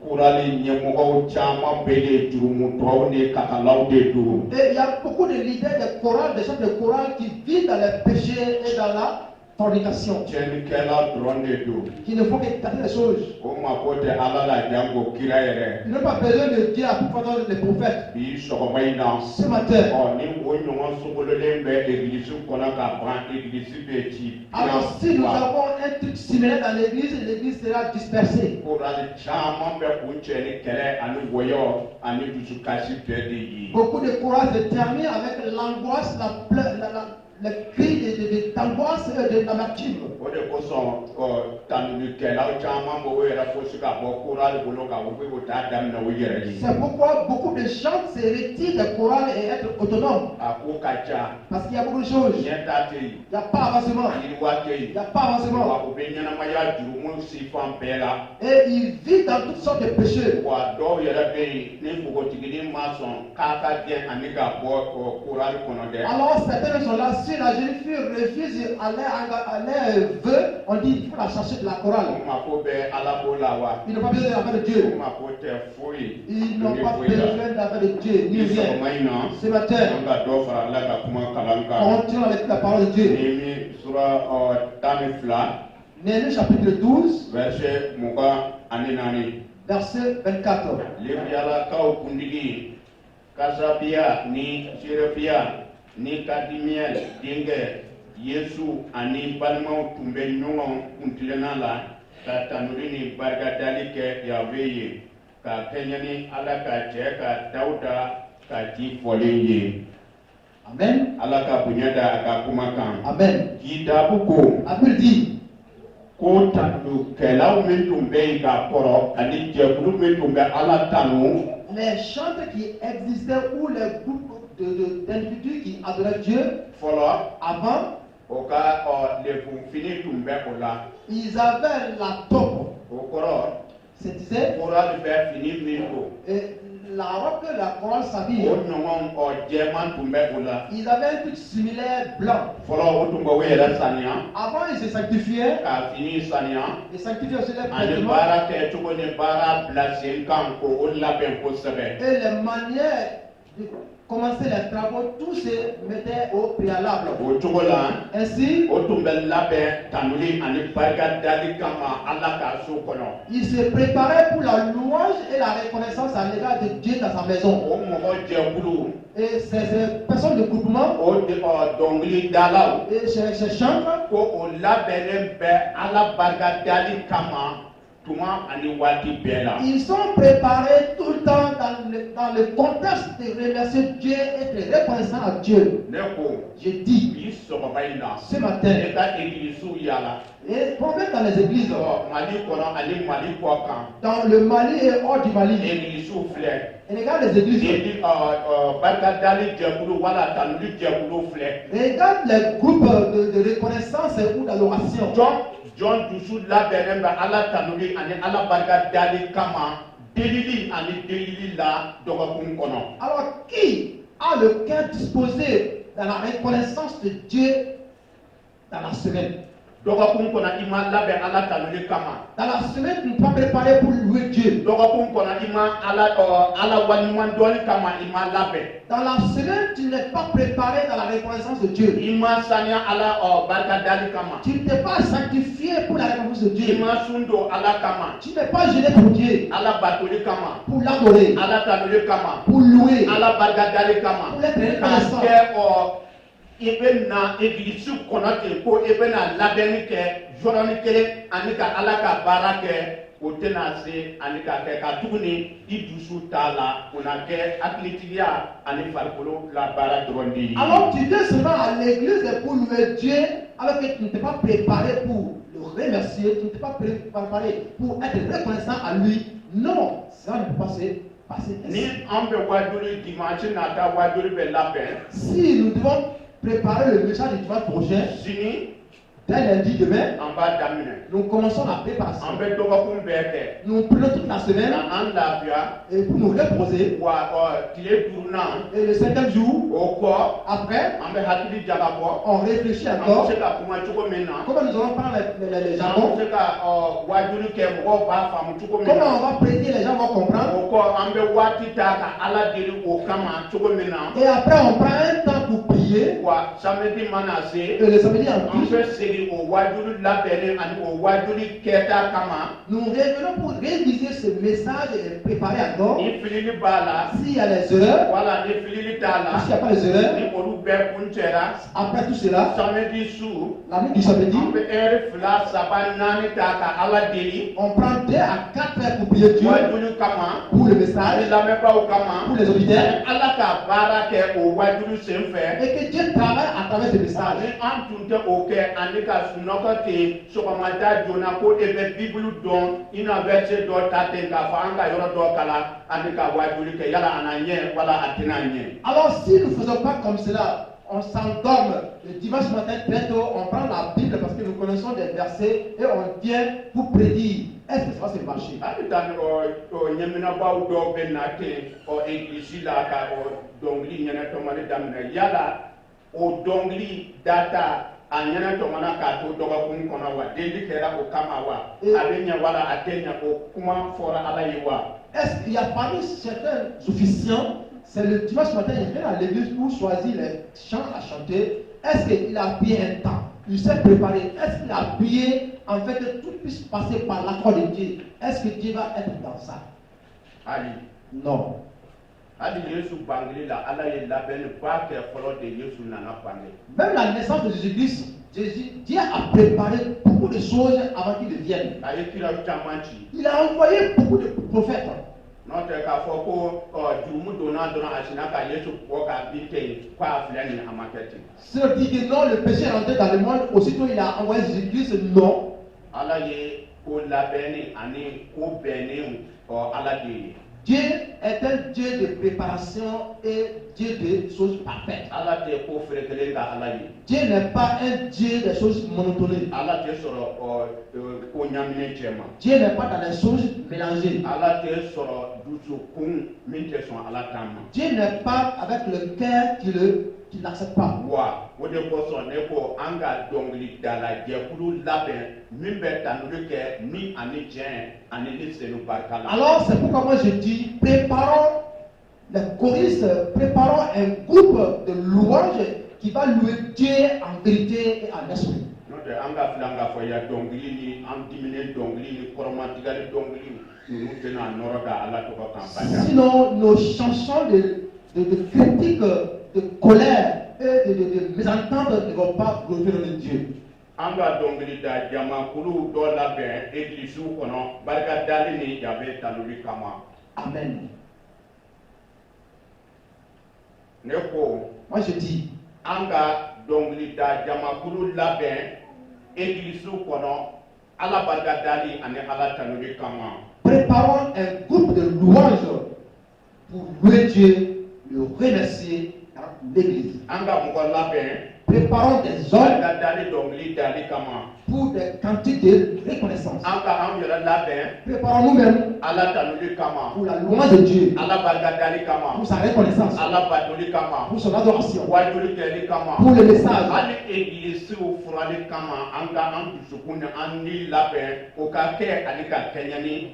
[SPEAKER 1] korali ɲɛmɔgɔw caman bɛ ye jurumutɔw ni kakalaw de don
[SPEAKER 2] Et il y a beaucoup de leaders de chorale, des chefs de chorale qui vivent dans les péchés et dans la fornication.
[SPEAKER 1] tiɲɛnikɛla dɔrɔn de don
[SPEAKER 2] Qui ne font que gâter les choses.
[SPEAKER 1] o mako tɛ ala la janko kira yɛrɛ
[SPEAKER 2] Ils n'ont pas besoin de Dieu à plus forte les prophètes.
[SPEAKER 1] bi sɔgɔma in na
[SPEAKER 2] Ce matin,
[SPEAKER 1] ni o ɲɔgɔn sogololen bɛ egilisi kɔnɔ ka ban egilisi bɛ ci
[SPEAKER 2] alors si nous avons un truc similaire dans l'église sera dispersée.
[SPEAKER 1] korali caman bɛ kun cɛ ni kɛlɛ ani wɔyɔ ani dusukasi bɛɛ de ye
[SPEAKER 2] Beaucoup de courage se termine avec l'angoisse, le cri d'angoisse et de l'amertume.
[SPEAKER 1] o de kosɔn tanulikɛlaw caman bɛ o yɛrɛ fosi ka bɔ korali bolo ka o bɛ o t'a daminɛ o yɛrɛ ye
[SPEAKER 2] C'est pourquoi beaucoup de gens se retirent des chorales et être autonomes.
[SPEAKER 1] a ko ka ca
[SPEAKER 2] Parce qu'il y a beaucoup de choses. Il
[SPEAKER 1] ɲɛta tɛ yen
[SPEAKER 2] n'y a pas avancement.
[SPEAKER 1] yiriwa tɛ
[SPEAKER 2] Il
[SPEAKER 1] yen
[SPEAKER 2] n'y a pas avancement.
[SPEAKER 1] wa o bɛ ɲɛnamaya jurumu si fan bɛɛ la
[SPEAKER 2] Et ils vivent dans toutes sortes de péchés.
[SPEAKER 1] wa dɔw yɛrɛ bɛ yen ni npogotiginin ma sɔn k'a ka diɲɛ ani ka bɔ korali kɔnɔ dɛ
[SPEAKER 2] Alors certains sont là, si la jeune fille refuse à leur vœu, on dit il faut la chercher de la chorale.
[SPEAKER 1] o mako bɛ ala ko la wa
[SPEAKER 2] Ils n'ont pas besoin de l'affaire de
[SPEAKER 1] o
[SPEAKER 2] Dieu.
[SPEAKER 1] mako tɛ foyi
[SPEAKER 2] Ils n'ont
[SPEAKER 1] ni
[SPEAKER 2] pas
[SPEAKER 1] foyi la
[SPEAKER 2] besoin de l'affaire de Dieu, ni
[SPEAKER 1] ni
[SPEAKER 2] rien.
[SPEAKER 1] sɔgɔma in na
[SPEAKER 2] Ce matin,
[SPEAKER 1] an ka dɔ fara ala ka kuma kalan kan
[SPEAKER 2] continuons avec la parole de Dieu.
[SPEAKER 1] ni min sura 12
[SPEAKER 2] Néhémie chapitre 12,
[SPEAKER 1] verset 24
[SPEAKER 2] verset 24.
[SPEAKER 1] Leviyalakaw kuntigi Kasabiya ni Serebiya ni Kadimiel denkɛ Yesu ani balimaw tun bɛ ɲɔgɔn kuntilenna la ka tanuri ni barikadali kɛ Yawe ye ka kɛɲɛ ni Ala ka cɛ ka Dawuda ka ci fɔlen ye.
[SPEAKER 2] Amen.
[SPEAKER 1] Ala ka bonya da a ka kuma kan.
[SPEAKER 2] Amen.
[SPEAKER 1] Kitabu ko
[SPEAKER 2] La Bible dit,
[SPEAKER 1] ko tanukɛlaw min tun bɛ yen ka kɔrɔ ani jɛkulu min tun bɛ Ala tanu.
[SPEAKER 2] les chantres qui existaient ou les groupes d'individus qui adoraient Dieu
[SPEAKER 1] Fɔlɔ
[SPEAKER 2] avant,
[SPEAKER 1] o ka lefunfini tun bɛ o la
[SPEAKER 2] ils avaient la taupe.
[SPEAKER 1] o kɔrɔ
[SPEAKER 2] Se disait,
[SPEAKER 1] korali bɛ fini min don
[SPEAKER 2] et la robe que la chorale s'habille,
[SPEAKER 1] o ɲɔgɔn jɛman tun bɛ o la
[SPEAKER 2] ils avaient un truc similaire blanc.
[SPEAKER 1] fɔlɔ o tun bɛ o yɛrɛ saniya
[SPEAKER 2] Avant, ils se sanctifiaient,
[SPEAKER 1] ka fini saniya
[SPEAKER 2] ils sanctifiaient aussi les
[SPEAKER 1] ani
[SPEAKER 2] vêtements
[SPEAKER 1] baara kɛcogo ni baara bila sen kan ko o labɛn kosɛbɛ
[SPEAKER 2] et les manières de commencer les travaux, tout se mettait au préalable.
[SPEAKER 1] o cogo la
[SPEAKER 2] Ainsi,
[SPEAKER 1] o tun bɛ labɛn tanuli ani barika dali kama Ala ka so kɔnɔ
[SPEAKER 2] il se préparait pour la louange et la reconnaissance à l'égard de Dieu dans sa maison.
[SPEAKER 1] o mɔgɔ jɛkulu
[SPEAKER 2] Et ces personnes de groupement
[SPEAKER 1] o dɔnkili dalaw
[SPEAKER 2] et ces chantres,
[SPEAKER 1] ko o labɛnnen bɛ Ala barika dali kama tuma ani waati bɛɛ la.
[SPEAKER 2] ils sont préparés tout le temps dans le contexte de remercier Dieu et de reconnaissant à Dieu.
[SPEAKER 1] Ne ko
[SPEAKER 2] Je dis,
[SPEAKER 1] bi sɔgɔma in na
[SPEAKER 2] ce matin,
[SPEAKER 1] ne ka egilisiw yala
[SPEAKER 2] et problème dans les églises,
[SPEAKER 1] Mali kɔnɔ ani Mali kɔ kan
[SPEAKER 2] dans le Mali et hors du Mali,
[SPEAKER 1] egilisiw filɛ
[SPEAKER 2] et regarde les églises,
[SPEAKER 1] ni barika dali jɛkulu wala tanuli jɛkulu filɛ
[SPEAKER 2] regarde les groupes de reconnaissance ou d'adoration.
[SPEAKER 1] jɔn dusu labɛnnen bɛ Ala tanuli ani Ala barika dali kama delili ani delili la dɔgɔkun kɔnɔ.
[SPEAKER 2] Alors, qui a le cœur disposé dans la reconnaissance de Dieu dans la semaine?
[SPEAKER 1] dɔgɔkun kɔnɔ i ma labɛn ala tanuli kama.
[SPEAKER 2] Dans la semaine, tu ne peux pas préparer pour louer Dieu.
[SPEAKER 1] dɔgɔkun kɔnɔ i ma ala waliɲuman dɔɔni kama i ma labɛn.
[SPEAKER 2] Dans la semaine, tu n'es pas préparé dans la reconnaissance de Dieu.
[SPEAKER 1] I ma saniya ala barika dali kama.
[SPEAKER 2] Tu ne t'es pas sanctifié pour la reconnaissance de Dieu.
[SPEAKER 1] I ma sun don ala kama.
[SPEAKER 2] Tu n'es pas gêné pour Dieu,
[SPEAKER 1] ala batoli kama.
[SPEAKER 2] pour l'adorer,
[SPEAKER 1] ala tanuli kama.
[SPEAKER 2] pour louer,
[SPEAKER 1] ala barika dali kama.
[SPEAKER 2] pour être
[SPEAKER 1] k'a
[SPEAKER 2] reconnaissant.
[SPEAKER 1] kɛ i bɛ na egilisi kɔnɔ ten ko i bɛ na labɛnni kɛ yɔrɔnin kelen ani ka ala ka baara kɛ o tɛna se ani ka kɛ ka tuguni i dusu t'a la o na kɛ hakilitigiya ani farikolo la baara dɔrɔn de ye.
[SPEAKER 2] Alors tu viens seulement à l'église pour louer Dieu alors que tu ne t'es pas préparé pour le remercier, tu ne t'es pas préparé pour être reconnaissant à lui. Non, ça ne peut pas se passer
[SPEAKER 1] Ni
[SPEAKER 2] ainsi.
[SPEAKER 1] an bɛ wajuli dimanche nata wajuli bɛ labɛn
[SPEAKER 2] Si nous devons préparer le message du dimanche prochain,
[SPEAKER 1] sini
[SPEAKER 2] dès lundi demain,
[SPEAKER 1] an b'a daminɛ
[SPEAKER 2] nous commençons la préparation.
[SPEAKER 1] an bɛ dɔgɔkun bɛɛ kɛ
[SPEAKER 2] Nous prenons toute la semaine
[SPEAKER 1] ka an lafiya
[SPEAKER 2] et pour nous reposer.
[SPEAKER 1] wa tile duurunan
[SPEAKER 2] Et le 5e jour,
[SPEAKER 1] o kɔ
[SPEAKER 2] après,
[SPEAKER 1] an bɛ hakili jagabɔ
[SPEAKER 2] on réfléchit
[SPEAKER 1] an bɛ
[SPEAKER 2] encore
[SPEAKER 1] se ka kuma cogo min na
[SPEAKER 2] comment nous allons prendre les
[SPEAKER 1] an
[SPEAKER 2] jargons,
[SPEAKER 1] bɛ se ka wajuli kɛ mɔgɔw b'a faamu cogo min
[SPEAKER 2] comment
[SPEAKER 1] na
[SPEAKER 2] on va prêter, les gens vont comprendre.
[SPEAKER 1] o kɔ an bɛ waati ta ka ala deli o kama cogo min na
[SPEAKER 2] Et après, on prend un temps pour prier.
[SPEAKER 1] wa samedi mana se
[SPEAKER 2] Et le samedi en
[SPEAKER 1] an
[SPEAKER 2] plus,
[SPEAKER 1] bɛ segin o wajuli labɛnnen ani o wajuli kɛta kama.
[SPEAKER 2] nous revenons pour réviser ce message et le préparer encore.
[SPEAKER 1] Ni filili b'a la
[SPEAKER 2] S'il y a les erreurs,
[SPEAKER 1] wala ni filili t'a la
[SPEAKER 2] s'il n'y a pas les erreurs,
[SPEAKER 1] ni olu bɛɛ kun cɛra
[SPEAKER 2] après tout cela,
[SPEAKER 1] samedi su
[SPEAKER 2] la nuit du samedi,
[SPEAKER 1] an bɛ ɛri fila saba naani ta ka ala deli
[SPEAKER 2] on prend 2 à 4 heures pour prier Dieu,
[SPEAKER 1] wajuli kama
[SPEAKER 2] pour le
[SPEAKER 1] ani
[SPEAKER 2] message,
[SPEAKER 1] lamɛnbaaw kama
[SPEAKER 2] pour les auditeurs,
[SPEAKER 1] ala ka baara kɛ o wajuli sen fɛ
[SPEAKER 2] et que Dieu travaille à travers ce
[SPEAKER 1] ni
[SPEAKER 2] message.
[SPEAKER 1] an tun tɛ o kɛ ani ka sunɔgɔ ten sɔgɔmada joona ko e bɛ bibulu dɔn i na verset dɔ ta ten k'a fɔ an ka yɔrɔ dɔ kalan ani ka wajuli kɛ yala a na ɲɛ wala a tɛna ɲɛ.
[SPEAKER 2] Alors si nous ne faisons pas comme cela, on s'endorme le dimanche matin très tôt, on prend la Bible parce que nous connaissons des versets et on vient pour prédire. Est-ce que ça va se marcher?
[SPEAKER 1] hali tan ɲɛminabaw dɔw bɛ na ten egilisi la ka dɔnkili ɲɛnɛtɔmɔli daminɛ yala o dɔnkili data a ɲɛnɛtɔmɔna k'a to dɔgɔkun kɔnɔ wa deli kɛra o kama wa a bɛ ɲɛ wala a tɛ ɲɛ o kuma fɔra ala ye wa.
[SPEAKER 2] Est-ce qu'il y a parmi certains officiants, c'est le dimanche matin, il vient à l'église pour choisir les chants à chanter. Est-ce qu'il a prié un temps? Il s'est préparé. Est-ce qu'il a prié en fait que tout puisse passer par l'accord de Dieu? Est-ce que Dieu va être dans ça?
[SPEAKER 1] hali
[SPEAKER 2] Non.
[SPEAKER 1] hali yesu bangeli la ala ye labɛnni ba kɛ fɔlɔ de yesu nana bange.
[SPEAKER 2] Même la naissance de Jésus-Christ, Dieu a préparé beaucoup de choses avant qu'il ne vienne.
[SPEAKER 1] a ye kira caman ci.
[SPEAKER 2] Il a envoyé beaucoup de prophètes.
[SPEAKER 1] n'o tɛ k'a fɔ ko jurumu donna dɔrɔn a sinna ka yesu bɔ k'a bin ten ko a filɛ nin a ma kɛ ten.
[SPEAKER 2] Ceux qui disent que non, le péché est rentré dans le monde, aussitôt il a envoyé Jésus-Christ, non.
[SPEAKER 1] ala ye ko labɛnni ani ko bɛnnen ala de ye.
[SPEAKER 2] Dieu est un Dieu de préparation et Dieu de choses parfaites.
[SPEAKER 1] ala tɛ ko feere kelen ka ala ye.
[SPEAKER 2] Dieu n'est pas un Dieu des choses monotonées.
[SPEAKER 1] ala tɛ sɔrɔ ko ɲaminen cɛ ma.
[SPEAKER 2] Dieu n'est pas dans les choses mélangées.
[SPEAKER 1] ala tɛ sɔrɔ dusukun min tɛ sɔn ala ta ma.
[SPEAKER 2] Dieu n'est pas avec le cœur qui n'accepte pas.
[SPEAKER 1] wa o de kosɔn ne ko an ka dɔnkili dala jɛkulu labɛn min bɛ tanuli kɛ ni ani tiɲɛ ani ni senu barika la.
[SPEAKER 2] Alors c'est pourquoi moi je dis, préparons les choristes, préparons un groupe de louanges qui va louer Dieu en vérité et en esprit.
[SPEAKER 1] n'o tɛ an ka fila an ka fɔ ya dɔnkili ni an diminen dɔnkili ni kɔrɔmatigɛli dɔnkili ninnu tɛna nɔrɔ da ala tɔgɔ kan bada.
[SPEAKER 2] Sinon, nos chansons de critique, de colère et de mésentente ne vont pas glorifier notre Dieu.
[SPEAKER 1] an ka dɔnkili da jamakulu dɔ labɛn egilisiw kɔnɔ barika dali ni jabe tanuli kama.
[SPEAKER 2] Amen.
[SPEAKER 1] ne ko
[SPEAKER 2] Moi je dis,
[SPEAKER 1] an ka dɔnkili da jamakulu labɛn egilisiw kɔnɔ ala barika dali ani ala tanuli kama.
[SPEAKER 2] préparons un groupe de louanges pour louer Dieu, le remercier dans l'église.
[SPEAKER 1] an ka mɔgɔ labɛn
[SPEAKER 2] Préparons des hommes
[SPEAKER 1] barika dali dɔnkili dali kama
[SPEAKER 2] pour des quantités de reconnaissance.
[SPEAKER 1] an ka an yɛrɛ labɛn
[SPEAKER 2] Préparons nous-mêmes
[SPEAKER 1] ala tanuli kama
[SPEAKER 2] pour la louange de Dieu,
[SPEAKER 1] ala barika dali kama
[SPEAKER 2] pour sa reconnaissance,
[SPEAKER 1] ala batoli kama
[SPEAKER 2] pour son adoration,
[SPEAKER 1] wajuli kɛli kama
[SPEAKER 2] pour le message.
[SPEAKER 1] hali egilisiw furali kama an ka an dusukun ni an ni labɛn o ka kɛ ani ka kɛɲɛ ni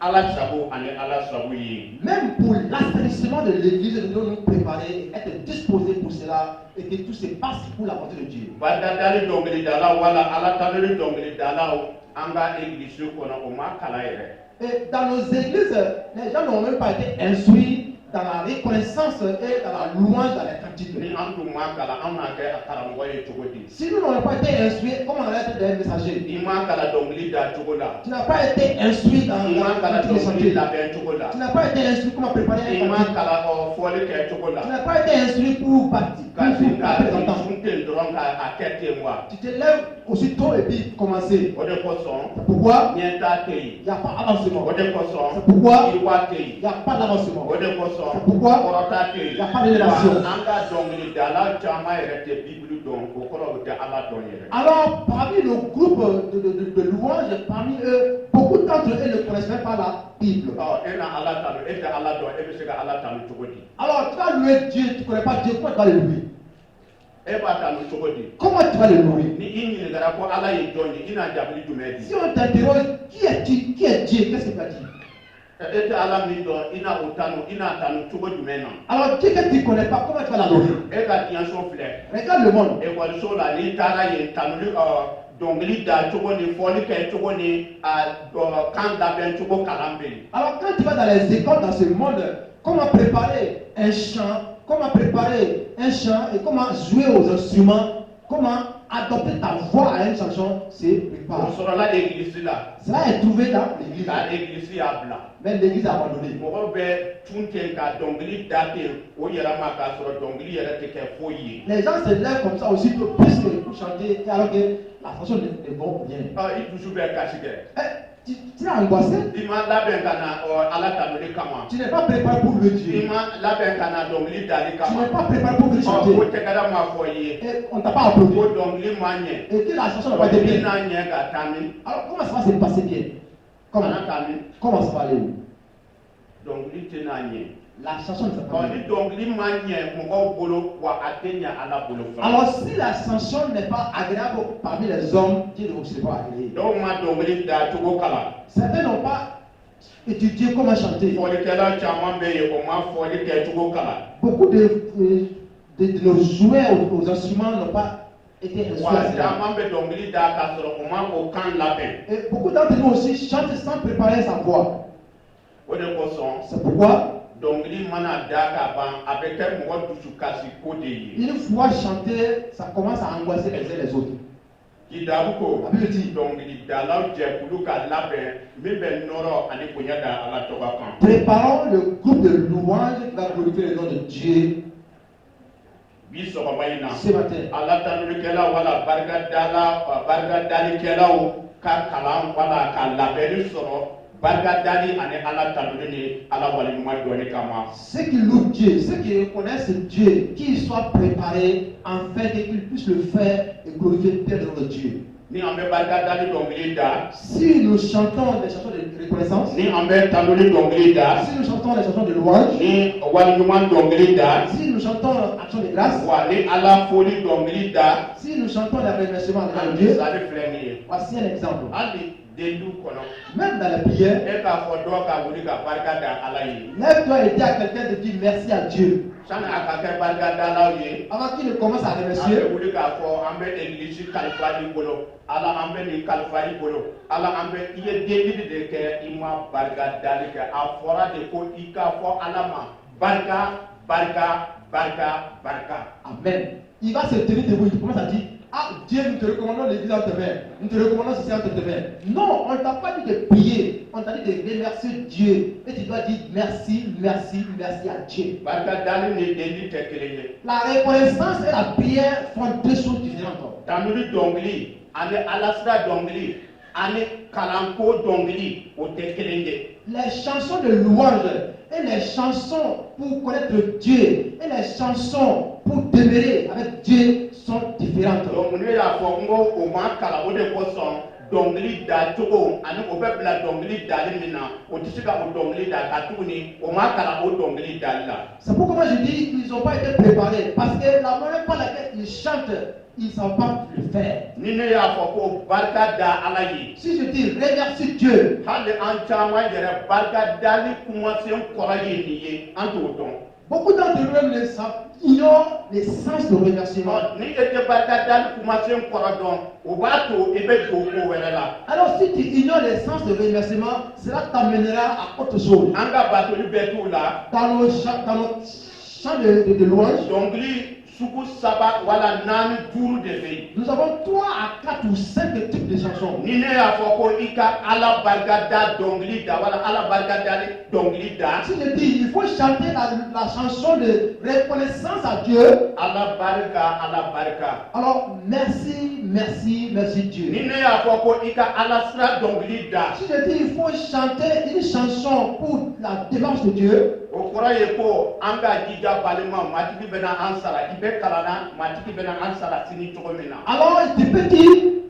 [SPEAKER 1] ala sago ani ala sago ye.
[SPEAKER 2] Même pour l'assainissement de l'église, nous devons nous préparer et être disposés pour cela et que tout se passe pour la volonté de Dieu.
[SPEAKER 1] barika dali dɔnkili dala wala ala tanuli dɔnkili dalaw an ka egilisiw kɔnɔ o ma kala yɛrɛ.
[SPEAKER 2] Et dans nos églises, les gens n'ont même pas été instruits dans la reconnaissance et dans la louange dans les cantiques.
[SPEAKER 1] Ni an tun ma kala an n'a kɛ a karamɔgɔ ye cogo di.
[SPEAKER 2] Si nous n'avons pas été instruits, comment on allait être des messagers?
[SPEAKER 1] I ma kala dɔnkili da cogo la.
[SPEAKER 2] Tu n'as pas été instruit dans
[SPEAKER 1] I ma kala
[SPEAKER 2] la cantique
[SPEAKER 1] dɔnkili
[SPEAKER 2] de
[SPEAKER 1] labɛn cogo la.
[SPEAKER 2] Tu n'as pas été instruit comment préparer
[SPEAKER 1] I
[SPEAKER 2] un
[SPEAKER 1] ma
[SPEAKER 2] cantique.
[SPEAKER 1] kala fɔli kɛ cogo
[SPEAKER 2] Tu
[SPEAKER 1] la.
[SPEAKER 2] n'as pas été instruit pour bâtir,
[SPEAKER 1] Ka sin ka
[SPEAKER 2] pour présentant.
[SPEAKER 1] sun ten dɔrɔn ka kɛ ten wa.
[SPEAKER 2] Tu te lèves aussitôt et puis commencer.
[SPEAKER 1] O de kosɔn
[SPEAKER 2] C'est pourquoi
[SPEAKER 1] ɲɛta tɛ yen.
[SPEAKER 2] il n'y a pas d'avancement.
[SPEAKER 1] O de kosɔn
[SPEAKER 2] C'est pourquoi
[SPEAKER 1] yiriwa tɛ
[SPEAKER 2] il
[SPEAKER 1] yen.
[SPEAKER 2] n'y a pas d'avancement.
[SPEAKER 1] O de kosɔn
[SPEAKER 2] C'est pourquoi
[SPEAKER 1] kɔrɔta tɛ
[SPEAKER 2] il n'y a
[SPEAKER 1] yen.
[SPEAKER 2] pas de révélation.
[SPEAKER 1] Wa an ka dɔnkili dala caman yɛrɛ tɛ bibulu dɔn o kɔrɔ o tɛ ala dɔn yɛrɛ.
[SPEAKER 2] Alors, parmi le groupe de louanges, parmi eux, beaucoup d'entre eux ne connaissent même pas la Bible.
[SPEAKER 1] E na ala tanu e tɛ ala dɔn e bɛ se ka ala tanu cogo di.
[SPEAKER 2] Alors, tu vas louer Dieu, tu ne connais pas Dieu, comment tu vas le louer?
[SPEAKER 1] E b'a tanu cogo di.
[SPEAKER 2] Comment tu vas le louer?
[SPEAKER 1] Ni i ɲininkara ko ala ye jɔn ye i n'a jaabi jumɛn di.
[SPEAKER 2] Si on t'interroge, qui es-tu? Qui est Dieu? Qu'est-ce que tu vas dire?
[SPEAKER 1] E tɛ ala min dɔn i n'a o tanu i n'a tanu cogo jumɛn na.
[SPEAKER 2] Alors, Dieu que tu ne connais pas, comment tu vas l'adorer?
[SPEAKER 1] E ka diɲɛso filɛ.
[SPEAKER 2] Regarde le monde.
[SPEAKER 1] Ekɔliso la n'i taara yen tanuli dɔnkili da cogo ni fɔli kɛ cogo ni kan labɛn cogo kalan bɛ yen.
[SPEAKER 2] Alors, quand tu vas dans les écoles dans ce monde, comment préparer un chant, et comment jouer aux instruments, comment adopter ta voix à une chanson, c'est
[SPEAKER 1] O
[SPEAKER 2] préparer.
[SPEAKER 1] sɔrɔla egilisi la.
[SPEAKER 2] Cela est trouvé dans l'église.
[SPEAKER 1] Ka egilisi y'a bila.
[SPEAKER 2] Mais l'église a abandonné.
[SPEAKER 1] Mɔgɔ bɛ tun ten ka dɔnkili da ten o yɛrɛ ma k'a sɔrɔ dɔnkili yɛrɛ tɛ kɛ foyi ye.
[SPEAKER 2] Les gens se lèvent comme ça aussi plus que pour chanter, alors que la chanson ne vont bien.
[SPEAKER 1] I dusu bɛ kasi kɛ.
[SPEAKER 2] Tu es angoissé.
[SPEAKER 1] I ma labɛn ka na ala tanuli kama.
[SPEAKER 2] Tu n'es pas préparé pour louer
[SPEAKER 1] I
[SPEAKER 2] Dieu.
[SPEAKER 1] ma labɛn ka na dɔnkili dali
[SPEAKER 2] Tu
[SPEAKER 1] kama.
[SPEAKER 2] n'es pas préparé pour venir
[SPEAKER 1] O
[SPEAKER 2] chanter.
[SPEAKER 1] tɛgɛla ma fɔ i ye.
[SPEAKER 2] Et on ne t'a pas applaudi.
[SPEAKER 1] O dɔnkili ma ɲɛ.
[SPEAKER 2] Et que la chanson n'a pas été
[SPEAKER 1] I
[SPEAKER 2] bien.
[SPEAKER 1] n'a ɲɛ ka taa min.
[SPEAKER 2] Alors comment ça va se passer bien? Comment,
[SPEAKER 1] Kana taa min.
[SPEAKER 2] comment ça va aller où?
[SPEAKER 1] Dɔnkili tɛ n'a ɲɛ.
[SPEAKER 2] La chanson ne va pas bien.
[SPEAKER 1] Ni dɔnkili ma ɲɛ mɔgɔw bolo wa a tɛ ɲɛ ala bolo fana.
[SPEAKER 2] Alors si la chanson n'est pas agréable parmi les hommes, Dieu ne vous pas agréé.
[SPEAKER 1] Dɔw ma dɔnkili da cogo kalan.
[SPEAKER 2] Certains n'ont pas étudié comment chanter.
[SPEAKER 1] Fɔlikɛla caman bɛ yen o ma fɔli kɛ cogo kalan.
[SPEAKER 2] Beaucoup de nos joueurs aux instruments n'ont pas été instruits
[SPEAKER 1] Wa
[SPEAKER 2] à cela.
[SPEAKER 1] caman bɛ dɔnkili da k'a sɔrɔ o ma o kan labɛn.
[SPEAKER 2] Et beaucoup d'entre nous aussi chantent sans préparer sa voix.
[SPEAKER 1] O de kosɔn
[SPEAKER 2] C'est pourquoi,
[SPEAKER 1] dɔnkili mana da ka ban a bɛ kɛ mɔgɔ dusukasi ko de ye.
[SPEAKER 2] une fois chanté, ça commence à angoisser les uns les autres.
[SPEAKER 1] Kidabu ko
[SPEAKER 2] La Bible dit,
[SPEAKER 1] dɔnkili dalaw jɛkulu ka labɛn min bɛ nɔrɔ ani bonya da ala tɔgɔ kan.
[SPEAKER 2] préparons le groupe de louanges qui va glorifier le nom de Dieu
[SPEAKER 1] Bi sɔgɔma in na.
[SPEAKER 2] ce matin.
[SPEAKER 1] Ala tanulikɛlaw wala barika dalikɛlaw ka kalan wala ka labɛnni sɔrɔ barika dali ani ala tanuli ni ala waleɲuman dɔɔni kama.
[SPEAKER 2] Ceux qui louent Dieu, ceux qui reconnaissent Dieu, qu'ils soient préparés afin qu'ils puissent le faire et glorifier bien le nom de Dieu.
[SPEAKER 1] Ni an bɛ barika dali dɔnkili da.
[SPEAKER 2] Si nous chantons des chansons de reconnaissance,
[SPEAKER 1] Ni an bɛ tanuli dɔnkili da.
[SPEAKER 2] si nous chantons des chansons de louange,
[SPEAKER 1] Ni waleɲuman dɔnkili da.
[SPEAKER 2] si nous chantons action de grâce,
[SPEAKER 1] Wa ni ala foli dɔnkili da.
[SPEAKER 2] si nous chantons les remerciements
[SPEAKER 1] An
[SPEAKER 2] de Dieu,
[SPEAKER 1] misali filɛ nin ye.
[SPEAKER 2] voici un exemple.
[SPEAKER 1] Hali dendu kɔnɔ.
[SPEAKER 2] Même dans la prière,
[SPEAKER 1] E k'a fɔ dɔ ka wuli ka barika da ala ye.
[SPEAKER 2] lève-toi et dis à quelqu'un de dire merci à Dieu.
[SPEAKER 1] Sani a ka kɛ barika dalaw ye.
[SPEAKER 2] Avant qu'il ne commence à
[SPEAKER 1] An bɛ
[SPEAKER 2] remercier,
[SPEAKER 1] wuli k'a fɔ an bɛ egilisi kalifa i bolo. Ala an bɛ nin kalifa i bolo. Ala an bɛ i ye delili de kɛ i ma barika dali kɛ. A fɔra de ko i k'a fɔ ala ma barika barika barika barika.
[SPEAKER 2] Amen. Il va se tenir debout, il commence à dire, ah Dieu, nous te recommandons l'église entre tes mains, nous te recommandons ceci entre tes mains. Non, on ne t'a pas dit de prier, on t'a dit de remercier Dieu. Et tu dois dire merci, merci, merci à Dieu.
[SPEAKER 1] Barika dali ni delili tɛ kelen ye.
[SPEAKER 2] La reconnaissance et la prière font deux choses différentes.
[SPEAKER 1] Tanuli dɔnkili ani alasira dɔnkili ani kalanko dongili o tɛ kelen ye.
[SPEAKER 2] Les chansons de louange et les chansons pour connaître Dieu et les chansons pour demeurer avec Dieu sont différentes.
[SPEAKER 1] Donc ne y'a fɔ n ko o ma kalan o de kosɔn dɔnkili da cogo ani o bɛ bila dɔnkili dali min na o tɛ se ka o dɔnkili da ka tuguni o ma kalan o dɔnkili dali la.
[SPEAKER 2] C'est pourquoi moi je dis qu'ils n'ont pas été préparés parce que la manière par laquelle ils chantent, ils ne savent pas le faire.
[SPEAKER 1] Ni ne y'a fɔ ko barika da Ala ye.
[SPEAKER 2] Si je dis remercie Dieu,
[SPEAKER 1] hali an caman yɛrɛ barika dali kumasen kɔrɔ ye nin ye an t'o dɔn.
[SPEAKER 2] beaucoup d'entre eux ne savent, ignorent les sens de remerciement.
[SPEAKER 1] Ni e tɛ barika dali kumasen kɔrɔ dɔn o b'a to i bɛ don ko wɛrɛ la.
[SPEAKER 2] Alors si tu ignores les sens de remerciement, cela t'amènera à autre chose.
[SPEAKER 1] An ka batoli bɛɛ t'u la.
[SPEAKER 2] Dans nos chants de louange,
[SPEAKER 1] Dɔnkili sugu saba wala naani duuru de bɛ yen.
[SPEAKER 2] nous avons 3 à 4 ou 5 types de chansons.
[SPEAKER 1] Ni ne y'a fɔ ko i ka Ala barika da dɔnkili da wala Ala barika dali dɔnkili da.
[SPEAKER 2] Si je dis, il faut chanter la chanson de reconnaissance à Dieu.
[SPEAKER 1] Ala barika Ala barika.
[SPEAKER 2] Alors, merci, merci, merci Dieu.
[SPEAKER 1] Ni ne y'a fɔ ko i ka Ala sira dɔnkili da.
[SPEAKER 2] Si je dis, il faut chanter une chanson pour la démarche de Dieu.
[SPEAKER 1] O kɔrɔ ye ko an ka jija balima matigi bɛna an sara i bɛ kalan na matigi bɛna an sara sini cogo min na.
[SPEAKER 2] Alors, il te dit,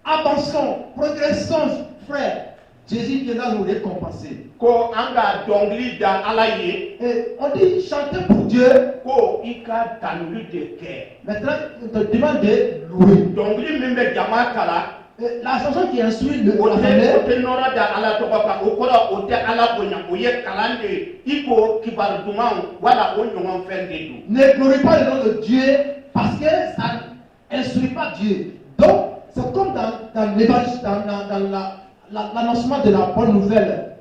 [SPEAKER 2] attention, progressons, frère. Jésus viendra nous récompenser.
[SPEAKER 1] Ko an ka dɔnkili da Ala ye.
[SPEAKER 2] Et on dit chanter pour Dieu.
[SPEAKER 1] Ko i ka tanuli de kɛ.
[SPEAKER 2] Maintenant, on te demande de louer.
[SPEAKER 1] Dɔnkili min bɛ jama kalan.
[SPEAKER 2] Et la chanson qui instruit le
[SPEAKER 1] O
[SPEAKER 2] l'assemblée.
[SPEAKER 1] tɛ nɔrɔ da Ala tɔgɔ kan o kɔrɔ o tɛ Ala bonya o ye kalan de ye i ko kibaru dumanw wala o ɲɔgɔn fɛn de don.
[SPEAKER 2] Ne glorifie pas le nom de Dieu parce que ça n'instruit pas Dieu. Donc, c'est comme dans l'évangile, dans l'annoncement de la bonne nouvelle.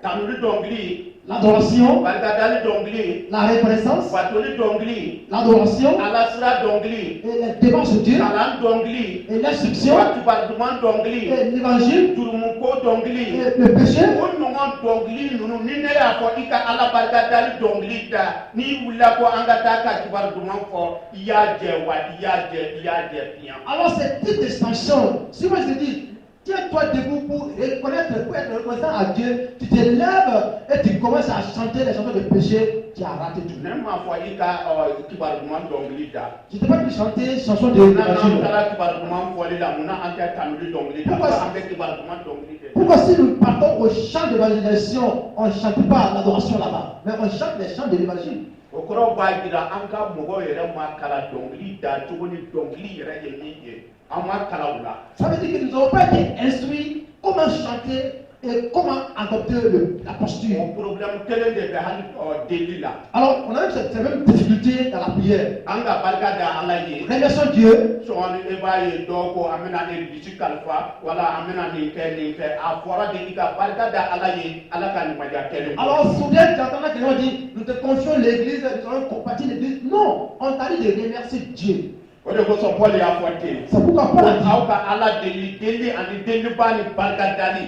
[SPEAKER 1] Tanuli dɔnkili.
[SPEAKER 2] L'adoration,
[SPEAKER 1] Barika dali dɔnkili.
[SPEAKER 2] la reconnaissance,
[SPEAKER 1] Batoli dɔnkili.
[SPEAKER 2] l'adoration,
[SPEAKER 1] Ala sira dɔnkili.
[SPEAKER 2] et les démarches de Dieu,
[SPEAKER 1] Kalan dɔnkili.
[SPEAKER 2] et l'instruction,
[SPEAKER 1] Kibaru duman dɔnkili.
[SPEAKER 2] et l'évangile,
[SPEAKER 1] Jurumuko dɔnkili.
[SPEAKER 2] et le péché.
[SPEAKER 1] O ɲɔgɔn dɔnkili ninnu ni ne y'a fɔ i ka Ala barika dali dɔnkili da n'i wulila ko an ka taa ka kibaru duman fɔ i y'a jɛ wa i y'a jɛ fiɲɛ.
[SPEAKER 2] Alors, c'est type de chanson. Si moi je dis, tiens-toi debout pour reconnaître, pour être reconnaissant à Dieu, tu te lèves et tu commences à chanter les chansons de péché, tu as raté tout.
[SPEAKER 1] Ne m'a fɔ i ka kibaru duman dɔnkili da.
[SPEAKER 2] Je ne t'ai pas dit chanter chanson de
[SPEAKER 1] Munna n'an
[SPEAKER 2] l'évangile.
[SPEAKER 1] taara kibaru duman fɔli la munna an tɛ tanuli dɔnkili da.
[SPEAKER 2] Pourquoi
[SPEAKER 1] An bɛ kibaru duman dɔnkili de da.
[SPEAKER 2] Pourquoi si nous partons au chant d'évangélisation, on ne chante pas l'adoration là-bas, mais on chante les chants de l'évangile.
[SPEAKER 1] O kɔrɔ b'a jira an ka mɔgɔw yɛrɛ ma kalan dɔnkili da cogo ni dɔnkili yɛrɛ ye min ye an ma kalan o la.
[SPEAKER 2] Ça veut dire que nous n'avons pas été instruits comment chanter et comment adopter la posture.
[SPEAKER 1] O problème kelen de bɛ hali deli la.
[SPEAKER 2] Alors, on a eu cette même difficulté dans la prière.
[SPEAKER 1] An ka barika da Ala ye.
[SPEAKER 2] Remercions Dieu.
[SPEAKER 1] Sɔgɔni e b'a ye dɔw ko an bɛna église kalifa wala an bɛna nin kɛ a fɔra de i ka barika da Ala ye Ala ka ɲumandiya kɛlen.
[SPEAKER 2] Alors, soudain, tu entends quelqu'un dire, nous te confions l'église, nous allons compatir l'église. Non, on t'a dit de remercier Dieu.
[SPEAKER 1] O de kosɔn Paul y'a fɔ ten.
[SPEAKER 2] C'est pourquoi Paul a dit,
[SPEAKER 1] Aw ka Ala deli ani deliba ni barika dali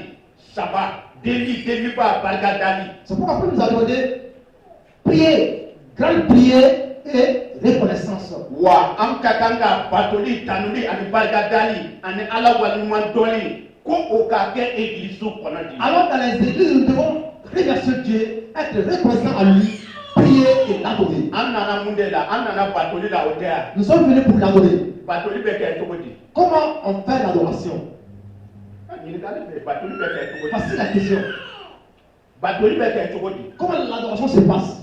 [SPEAKER 1] saba deliba barika dali.
[SPEAKER 2] c'est pourquoi Paul nous a demandé prier, grande prière et reconnaissance.
[SPEAKER 1] Wa an ka kan ka batoli tanuli ani barika dali ani Ala waliɲuman dɔnni ko o ka kɛ église kɔnɔ de.
[SPEAKER 2] Alors, dans les églises, nous devons remercier Dieu, être reconnaissant à lui, prier et l'adorer.
[SPEAKER 1] An nana mun de la an nana batoli la o tɛ yan.
[SPEAKER 2] Nous sommes venus pour l'adorer.
[SPEAKER 1] Batoli bɛ kɛ cogo di.
[SPEAKER 2] Comment on fait l'adoration?
[SPEAKER 1] Ɲininkali bɛ batoli bɛ kɛ cogo di.
[SPEAKER 2] Facile la question.
[SPEAKER 1] Batoli bɛ kɛ cogo di.
[SPEAKER 2] Comment l'adoration se passe?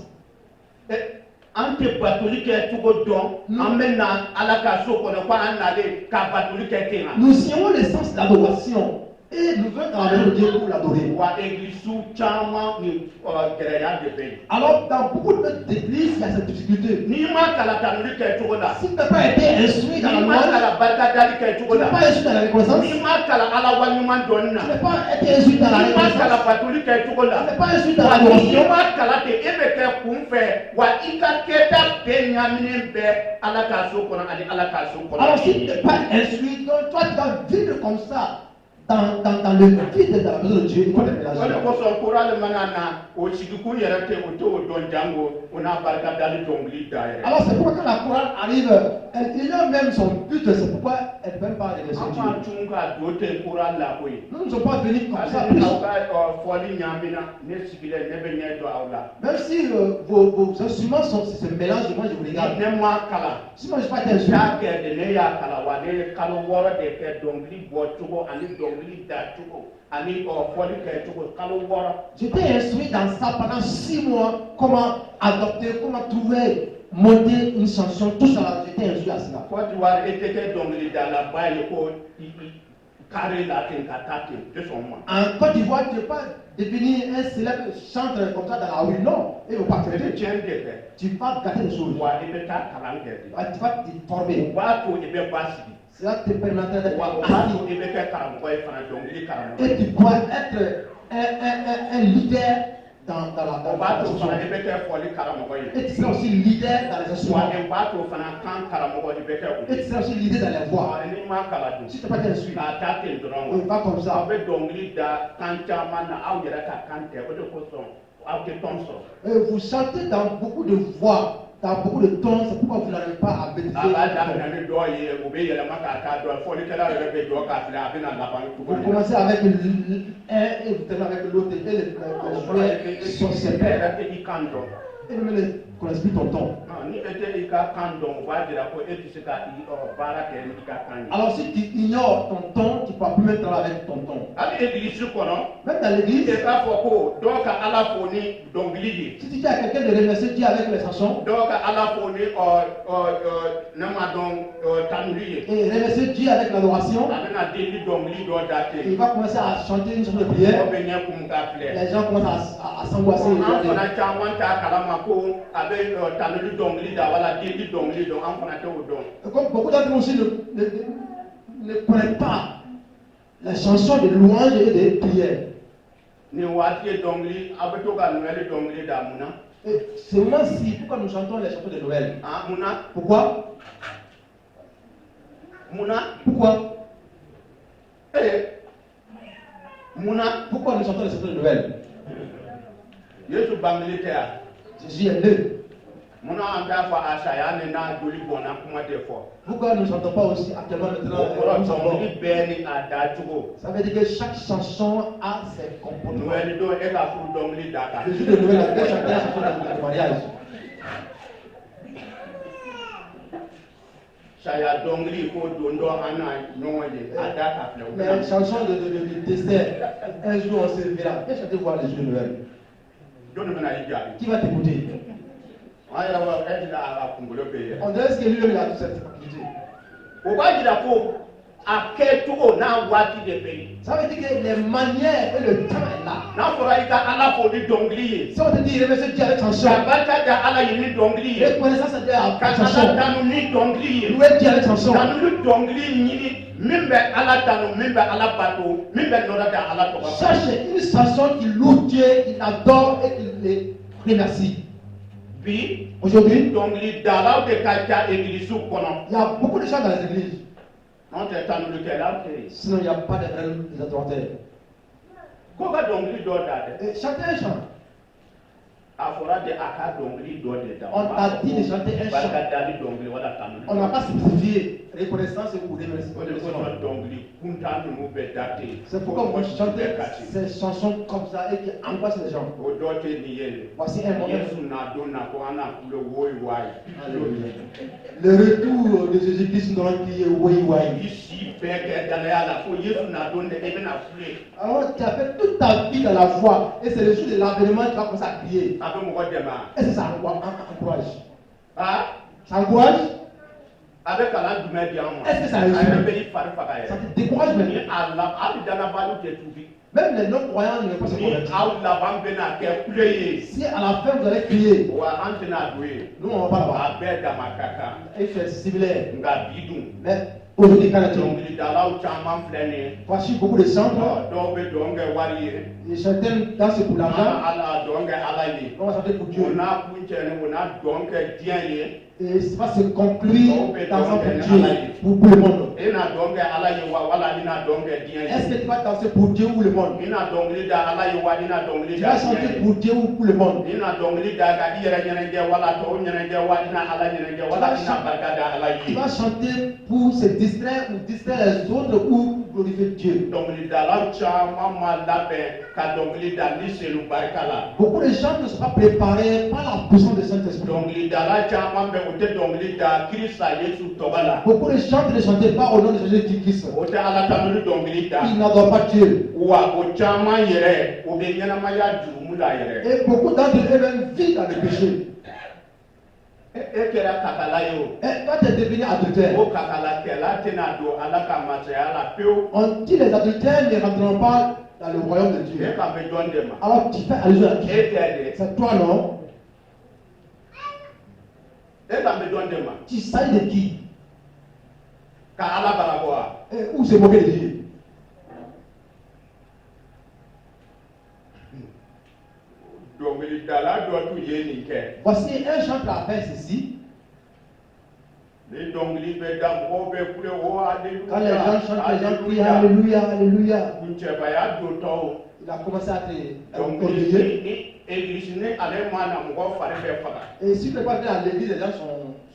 [SPEAKER 1] An tɛ batoli kɛ cogo dɔn an bɛ na Ala ka so kɔnɔ ko an nalen ka batoli kɛ ten.
[SPEAKER 2] Nous signons le sens de l'adoration et nous venons dans la maison de Dieu pour l'adorer.
[SPEAKER 1] Wa église caman ni gɛlɛya de bɛ yen.
[SPEAKER 2] Alors, dans beaucoup d'églises, il y a cette difficulté.
[SPEAKER 1] N'i ma kalan tanuli kɛ cogo la.
[SPEAKER 2] Si tu n'as pas été instruit dans la
[SPEAKER 1] N'i ma
[SPEAKER 2] loi,
[SPEAKER 1] kalan barika dali kɛ
[SPEAKER 2] tu
[SPEAKER 1] cogo
[SPEAKER 2] n'as
[SPEAKER 1] la.
[SPEAKER 2] pas instruit dans la reconnaissance,
[SPEAKER 1] N'i ma kalan Ala waliɲuman dɔnni na.
[SPEAKER 2] tu n'as pas été instruit dans la
[SPEAKER 1] N'i ma kalan
[SPEAKER 2] reconnaissance,
[SPEAKER 1] batoli kɛ cogo
[SPEAKER 2] tu
[SPEAKER 1] la.
[SPEAKER 2] n'as pas instruit dans
[SPEAKER 1] Wa n'i
[SPEAKER 2] l'adoration.
[SPEAKER 1] ma kalan ten e bɛ kɛ kunfɛ wa i ka kɛta bɛɛ ɲaminen bɛ Ala ka so kɔnɔ ani Ala ka so kɔnɔ.
[SPEAKER 2] Alors, si tu n'es pas instruit, donc toi, tu vas vivre comme ça dans le vide de la maison de Dieu, il faut déménager.
[SPEAKER 1] Wala ko so kura le manana o sigiku yerate o to don jango ona barka dali dongli daire.
[SPEAKER 2] Alors c'est pourquoi quand la chorale arrive, il a même son but, c'est pourquoi elle ne peut pas aller sur Dieu.
[SPEAKER 1] Ama tunga dote kura la koy.
[SPEAKER 2] Nous ne sommes pas venus comme ça.
[SPEAKER 1] Foli nyamina ne sigile ne be nyedo awla.
[SPEAKER 2] Même si vos instruments se mélangent, moi je vous regarde.
[SPEAKER 1] Ne moi kala.
[SPEAKER 2] Si moi je ne suis pas un instrument,
[SPEAKER 1] Ya ke de ne ya kala wa ne kalo woro de ke dongli bo tugo ani dongli da tugo ani foli ke tugo kalo woro.
[SPEAKER 2] j'étais instruit dans ça pendant 6 mois, comment adopter, comment trouver, monter une chanson, tout ça, j'étais instruit à cela.
[SPEAKER 1] Côte d'Ivoire était que dongli da la baille ko carré la tenkatate de son moi.
[SPEAKER 2] En Côte d'Ivoire, tu ne peux pas devenir un célèbre chanteur comme ça dans la rue, non. Il ne faut pas
[SPEAKER 1] Je
[SPEAKER 2] traiter.
[SPEAKER 1] tiens de faire.
[SPEAKER 2] Tu vas gâter les choses.
[SPEAKER 1] Wa ebe ta kalange.
[SPEAKER 2] Tu vas te former.
[SPEAKER 1] Wa to ebe basi.
[SPEAKER 2] Cela te permettra d'être
[SPEAKER 1] Wa
[SPEAKER 2] assis.
[SPEAKER 1] to ebe ke karango e fana dongli karango.
[SPEAKER 2] Et tu pourras être un leader dans la
[SPEAKER 1] Wa to fana
[SPEAKER 2] chanson.
[SPEAKER 1] ebe ke foli karango e.
[SPEAKER 2] Et tu seras aussi leader dans les
[SPEAKER 1] Wa
[SPEAKER 2] instruments.
[SPEAKER 1] e wa to fana kan karango e be ke.
[SPEAKER 2] Et tu seras aussi leader dans les voix.
[SPEAKER 1] Wa ni ma kala do.
[SPEAKER 2] Si tu n'es pas instruit,
[SPEAKER 1] Ka ta te
[SPEAKER 2] on
[SPEAKER 1] ndron.
[SPEAKER 2] va comme ça.
[SPEAKER 1] Abe dongli da kanta mana aw yera ka kante o de ko son. Aw ke tonso.
[SPEAKER 2] Vous chantez dans beaucoup de voix, dans beaucoup de tons, c'est pourquoi vous n'arrivez pas à maîtriser.
[SPEAKER 1] Aba da na ni do ye o be yela ma ka ta do foli kala re be do ka fila abina la ban tu ko.
[SPEAKER 2] Vous commencez avec un et vous terminez avec l'autre. Et les joueurs sont séparés. Et même ne connaissent plus ton ton. Alors si tu ignores ton ton, tu ne pourras plus même travailler avec ton ton. Même dans l'église, si tu dis à quelqu'un de remercier Dieu avec les chansons, et remercier Dieu avec l'adoration, il va commencer à chanter une chanson de prière. Les gens commencent à s'angoisser. Comme beaucoup d'entre nous aussi ne connaissent pas les chansons de louange et de prière. Et c'est vraiment si, pourquoi nous chantons les chansons de Noël? Pourquoi? Pourquoi? Pourquoi nous chantons les chansons de Noël? Jésus est né. Pourquoi nous ne chantons pas aussi actuellement maintenant? Ça veut dire que chaque chanson a ses comportements. Le jour de Noël, on peut chanter la chanson de mariage. La chanson de dessert, un jour on se verra. Viens chanter voir les jours de Noël. Qui va t'écouter? On dirait que lui-même il a toute cette faculté. Ça veut dire que les manières et le temps est là. Si on te dit remercier Dieu avec chanson, reconnaissance à Dieu avec chanson, louer Dieu avec chanson, cherche une chanson qui loue Dieu, qui l'adore et qui le remercie. Aujourd'hui, il y a beaucoup de gens dans les églises. Sinon, il n'y a pas de vrais adorateurs. Et chanter un chant. On t'a dit de chanter un chant. On n'a pas spécifié reconnaissance ou remerciement. C'est pourquoi vous chantez ces chansons comme ça et qui angoissent les gens. Voici un moment. Le retour de Jésus-Christ nous donne crier oui, oui. Alors tu as fait toute ta vie dans la foi et c'est le jour de l'avènement que tu vas commencer à crier. Est-ce que ça encourage? Ça encourage? Est-ce que ça réussit? Ça te décourage même. Même les non-croyants ne peuvent pas se convertir. Si à la fin vous allez crier, nous on ne va pas là-bas. Et c'est similaire. Mais aujourd'hui, quand voici beaucoup de chants. Et certains dansent pour l'argent. On va chanter pour Dieu. Et ça va se conclure
[SPEAKER 1] Donc,
[SPEAKER 2] dansant
[SPEAKER 1] donc,
[SPEAKER 2] pour Dieu, pour tout le monde.
[SPEAKER 1] ina donge ala yi wa wala ina donge diyan
[SPEAKER 2] Est-ce que tu vas danser pour Dieu ou le monde?
[SPEAKER 1] ina dongli da ala yi wa ina dongli
[SPEAKER 2] Tu
[SPEAKER 1] da
[SPEAKER 2] vas chanter pour Dieu ou pour le monde?
[SPEAKER 1] ina dongli da ga di yere nyene je wala to nyene je wa ina ala nyene je wala ina barka da ala
[SPEAKER 2] Tu
[SPEAKER 1] yi
[SPEAKER 2] vas chanter pour se distraire ou distraire les autres ou pour glorifier Dieu.
[SPEAKER 1] dongli da la chama ma labe ka dongli da ni selu barka la
[SPEAKER 2] Beaucoup de gens ne sont pas préparés par la puissance du Saint-Esprit.
[SPEAKER 1] dongli da la chama be o te dongli da Krista Yesu tobala
[SPEAKER 2] Beaucoup de gens ne chantent pas au nom de Jésus-Christ.
[SPEAKER 1] o te ala tamulu dongli da
[SPEAKER 2] Ils n'adorent pas Dieu.
[SPEAKER 1] wa o chama yere o be nyana ma ya jurumu la yere
[SPEAKER 2] Et beaucoup d'entre eux même vivent dans le péché.
[SPEAKER 1] e kera kakala yo
[SPEAKER 2] Et toi, tu es devenu adultère.
[SPEAKER 1] o kakala kela tena do ala ka masaya la peu
[SPEAKER 2] On dit les adultères ne rentreront pas dans le royaume de Dieu.
[SPEAKER 1] e ka be donde ma
[SPEAKER 2] Alors tu fais allusion à qui?
[SPEAKER 1] e tede
[SPEAKER 2] C'est toi, non?
[SPEAKER 1] e ka be donde ma
[SPEAKER 2] Tu sais de qui?
[SPEAKER 1] ka ala baraboa
[SPEAKER 2] Ou se moquer de Dieu?
[SPEAKER 1] dongili dala do tu ye ni ke
[SPEAKER 2] Voici un chant à faire ceci.
[SPEAKER 1] ni dongili be da mo be kure o
[SPEAKER 2] Quand les gens
[SPEAKER 1] alléluia
[SPEAKER 2] chantent, les gens crient Alléluia, Alléluia.
[SPEAKER 1] kunche ba ya do to
[SPEAKER 2] Il a commencé à te
[SPEAKER 1] dongili
[SPEAKER 2] orgueilleux.
[SPEAKER 1] ni église ni ale mana mo fare be faga
[SPEAKER 2] Et si tu ne pas venir à l'église, les gens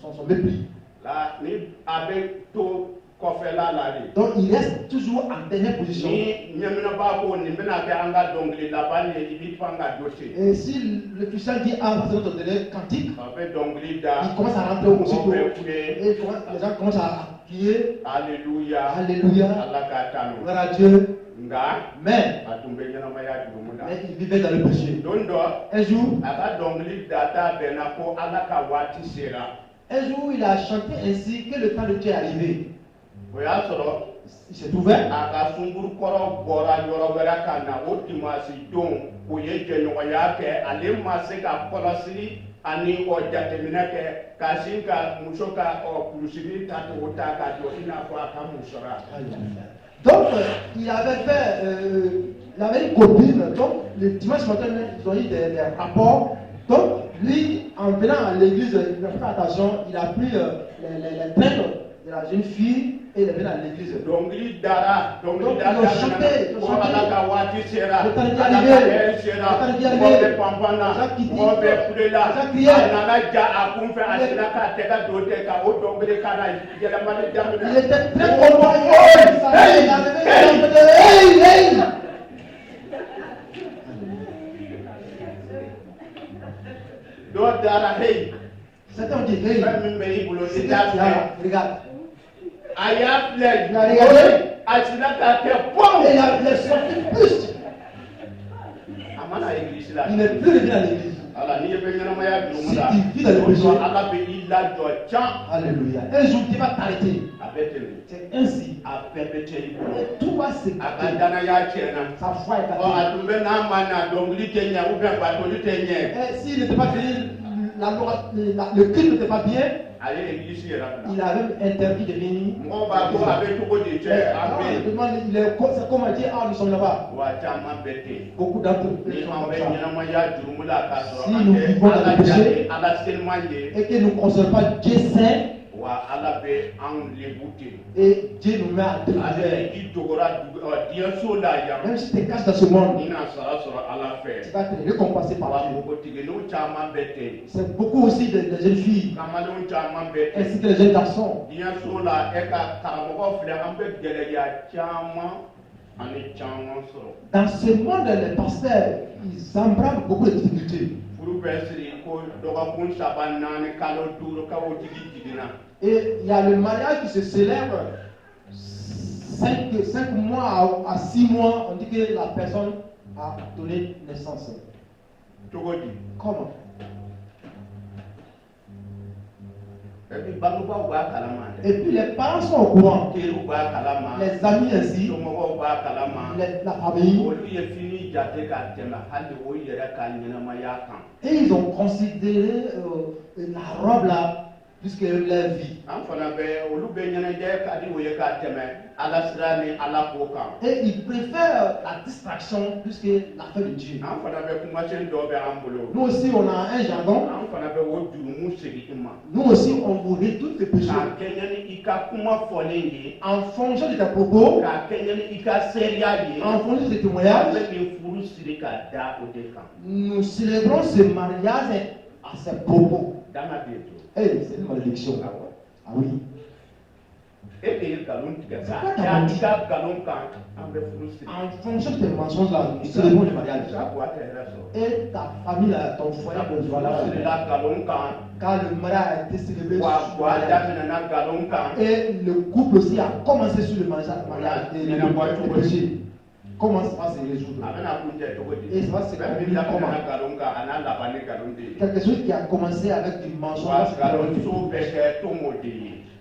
[SPEAKER 2] sont mépris.
[SPEAKER 1] la ni abe to kofela la ri
[SPEAKER 2] Donc il reste toujours en dernière position.
[SPEAKER 1] ni nyamina ba ko ni mena ke anga dongili la ba ni ibi fanga dossier
[SPEAKER 2] Et si le Christian dit ah, c'est notre dernier cantique,
[SPEAKER 1] abe dongili da
[SPEAKER 2] il commence à rentrer au
[SPEAKER 1] mo
[SPEAKER 2] aussitôt.
[SPEAKER 1] be
[SPEAKER 2] Et
[SPEAKER 1] kure
[SPEAKER 2] les gens commencent à crier
[SPEAKER 1] alléluia
[SPEAKER 2] Alléluia,
[SPEAKER 1] ala ka tanu
[SPEAKER 2] gloire à Dieu.
[SPEAKER 1] nga
[SPEAKER 2] Mais
[SPEAKER 1] atumbe nyama ya jurumu la
[SPEAKER 2] il vivait dans le péché.
[SPEAKER 1] don do
[SPEAKER 2] Un jour,
[SPEAKER 1] aka dongili data bena ko ala ka wati sera
[SPEAKER 2] il a chanté ainsi que le temps de Dieu est arrivé.
[SPEAKER 1] o y'a sɔrɔ
[SPEAKER 2] Il s'est ouvert.
[SPEAKER 1] a ka sunkuru kɔrɔ bɔra yɔrɔ wɛrɛ ka na o dimasi don o ye jɛɲɔgɔnya kɛ ale ma se ka kɔlɔsili ani o jateminɛ kɛ ka sin ka muso ka kulusili ta togo ta ka jɔ i n'a fɔ a ka musɔra
[SPEAKER 2] Donc, il avait fait, il avait une copine. Donc, le dimanche matin, ils ont eu des rapports. Donc, lui, en venant à l'église, il a fait attention, il a pris les traînes de la jeune fille et il est venu à l'église.
[SPEAKER 1] dɔnkili dara
[SPEAKER 2] Donc,
[SPEAKER 1] dara
[SPEAKER 2] ils ont chanté,
[SPEAKER 1] ko ala ka waati sera
[SPEAKER 2] Le temps d'y
[SPEAKER 1] ala
[SPEAKER 2] arriver.
[SPEAKER 1] ka hɛrɛ sera
[SPEAKER 2] Le temps d'y
[SPEAKER 1] mɔgɔ
[SPEAKER 2] arriver.
[SPEAKER 1] bɛ panpan na
[SPEAKER 2] Les gens qui disent,
[SPEAKER 1] mɔgɔ bɛ kule la
[SPEAKER 2] les gens criaient.
[SPEAKER 1] a nana ja a kun fɛ a sera k'a tɛgɛ don tɛ ka o dɔnkili ka na yɛlɛmali daminɛ.
[SPEAKER 2] Il était très content. Il savait, il avait hey, hey!
[SPEAKER 1] dɔ dara hey
[SPEAKER 2] Certains ont dit, hey,
[SPEAKER 1] fɛn min bɛ i bolo
[SPEAKER 2] c'est
[SPEAKER 1] i t'a filɛ
[SPEAKER 2] regarde.
[SPEAKER 1] a y'a filɛ
[SPEAKER 2] Il a regardé.
[SPEAKER 1] a sera k'a kɛ
[SPEAKER 2] Et
[SPEAKER 1] pɔn
[SPEAKER 2] il est sorti plus.
[SPEAKER 1] a mana église la
[SPEAKER 2] Il n'est plus revenu à l'église.
[SPEAKER 1] ala n'i ye bɛ ɲɛnamaya jurumu la
[SPEAKER 2] Si tu vis dans le
[SPEAKER 1] o
[SPEAKER 2] péché.
[SPEAKER 1] sɔrɔ ala bɛ i lajɔ can
[SPEAKER 2] Alléluia. Un jour, Dieu va t'arrêter.
[SPEAKER 1] a bɛ tɛmɛ
[SPEAKER 2] C'est ainsi.
[SPEAKER 1] a bɛɛ bɛ cɛ i bolo
[SPEAKER 2] Et tout va se
[SPEAKER 1] a ka
[SPEAKER 2] gâter.
[SPEAKER 1] danaya tiɲɛna
[SPEAKER 2] Sa foi est
[SPEAKER 1] ɔ
[SPEAKER 2] gâtée.
[SPEAKER 1] a tun bɛ n'a ma na dɔnkili tɛ ɲɛ ou bien batoli tɛ ɲɛ
[SPEAKER 2] Et s'il n'était pas venu, le culte n'était pas bien,
[SPEAKER 1] a ye église yɛrɛ
[SPEAKER 2] il
[SPEAKER 1] bila
[SPEAKER 2] a même interdit de venir.
[SPEAKER 1] mɔgɔw b'a fɔ a bɛ cogo di cɛ an bɛ yen
[SPEAKER 2] C'est comme on dit, ah, nous sommes là-bas.
[SPEAKER 1] wa caman bɛ ten
[SPEAKER 2] Beaucoup d'entre eux
[SPEAKER 1] ni
[SPEAKER 2] sont
[SPEAKER 1] an
[SPEAKER 2] comme
[SPEAKER 1] bɛ
[SPEAKER 2] ça.
[SPEAKER 1] ɲɛnamaya jurumu la k'a sɔrɔ
[SPEAKER 2] Si
[SPEAKER 1] an
[SPEAKER 2] nous
[SPEAKER 1] tɛ
[SPEAKER 2] vivons dans
[SPEAKER 1] ala
[SPEAKER 2] le péché,
[SPEAKER 1] jaabi ala seliman ye
[SPEAKER 2] Et que nous ne conservons pas Dieu saint,
[SPEAKER 1] wa ala bɛ an lebu ten
[SPEAKER 2] et Dieu nous met à
[SPEAKER 1] ale
[SPEAKER 2] découvert.
[SPEAKER 1] i dogora diɲɛso la yan
[SPEAKER 2] Même si tu te caches dans ce monde,
[SPEAKER 1] i na sara sɔrɔ ala
[SPEAKER 2] tu
[SPEAKER 1] fɛ
[SPEAKER 2] vas te récompenser par
[SPEAKER 1] wa
[SPEAKER 2] Dieu.
[SPEAKER 1] npogotigininw caman bɛ ten
[SPEAKER 2] C'est beaucoup aussi de jeunes filles,
[SPEAKER 1] kamalenw caman bɛ ten
[SPEAKER 2] ainsi que les jeunes garçons.
[SPEAKER 1] diɲɛso la e ka karamɔgɔ filɛ an bɛ gɛlɛya caman ani caman sɔrɔ
[SPEAKER 2] Dans ce monde, les pasteurs, ils embrassent beaucoup de difficultés.
[SPEAKER 1] furu bɛ siri ko dɔgɔkun saba naani kalo duuru k'o tigi jiginna
[SPEAKER 2] Et il y a le mariage qui se célèbre 5 mois à 6 mois, on dit que la personne a donné naissance.
[SPEAKER 1] cogo di
[SPEAKER 2] Comment?
[SPEAKER 1] et puis bangebaaw b'a kalama dɛ
[SPEAKER 2] Et puis les parents sont au courant,
[SPEAKER 1] teriw b'a kalama
[SPEAKER 2] les amis ainsi,
[SPEAKER 1] somɔgɔw b'a kalama
[SPEAKER 2] la famille,
[SPEAKER 1] olu ye fini jate ka tɛmɛ hali o yɛrɛ ka ɲɛnamaya kan
[SPEAKER 2] et ils ont considéré la robe là plus que leur vie. Et ils préfèrent la distraction plus que l'affaire de Dieu. Nous aussi, on a un jargon. Nous aussi, on vous retourne tes péchés. En fonction de tes propos, en fonction de tes témoignages, nous célébrons ce mariage à ses propos. Eh, c'est une malédiction. Ah oui. En fonction de tes mensonges là, nous célébrons le mariage. Et ta famille là, ton foyer besoin là. Car le mariage a été célébré sur le mariage. Et le couple aussi a commencé sur le mariage et le péché. Comment ça va se résoudre? Et ça va se résoudre comment? Quelque chose qui a commencé avec du mensonge.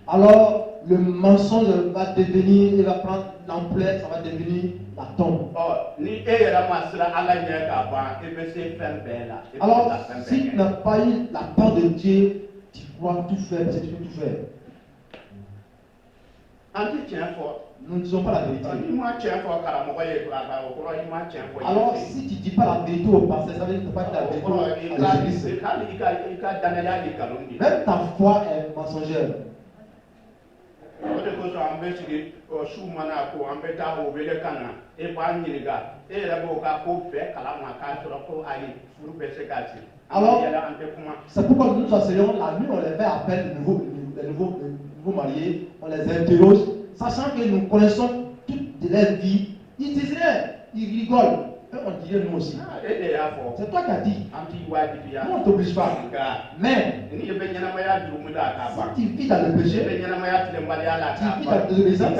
[SPEAKER 2] Alors, le mensonge va devenir, il va prendre l'ampleur, ça va devenir la tombe. Alors, si tu n'as pas eu la peur de Dieu, tu pourras tout faire, parce que tu peux tout faire. Nous ne disons pas la vérité. Alors, si tu ne dis pas la vérité au pasteur, ça veut dire que tu ne peux pas dire la vérité à l'église. Même ta foi est mensongère. Alors, c'est pourquoi nous enseignons la nuit, on les fait appel les nouveaux mariés, on les interroge, sachant que nous connaissons toute de leur vie. Ils disent rien, ils rigolent. Et on dirait nous aussi. C'est toi qui as dit. Nous on ne t'oblige pas. Mais si tu vis dans le péché, tu vis dans la désobéissance,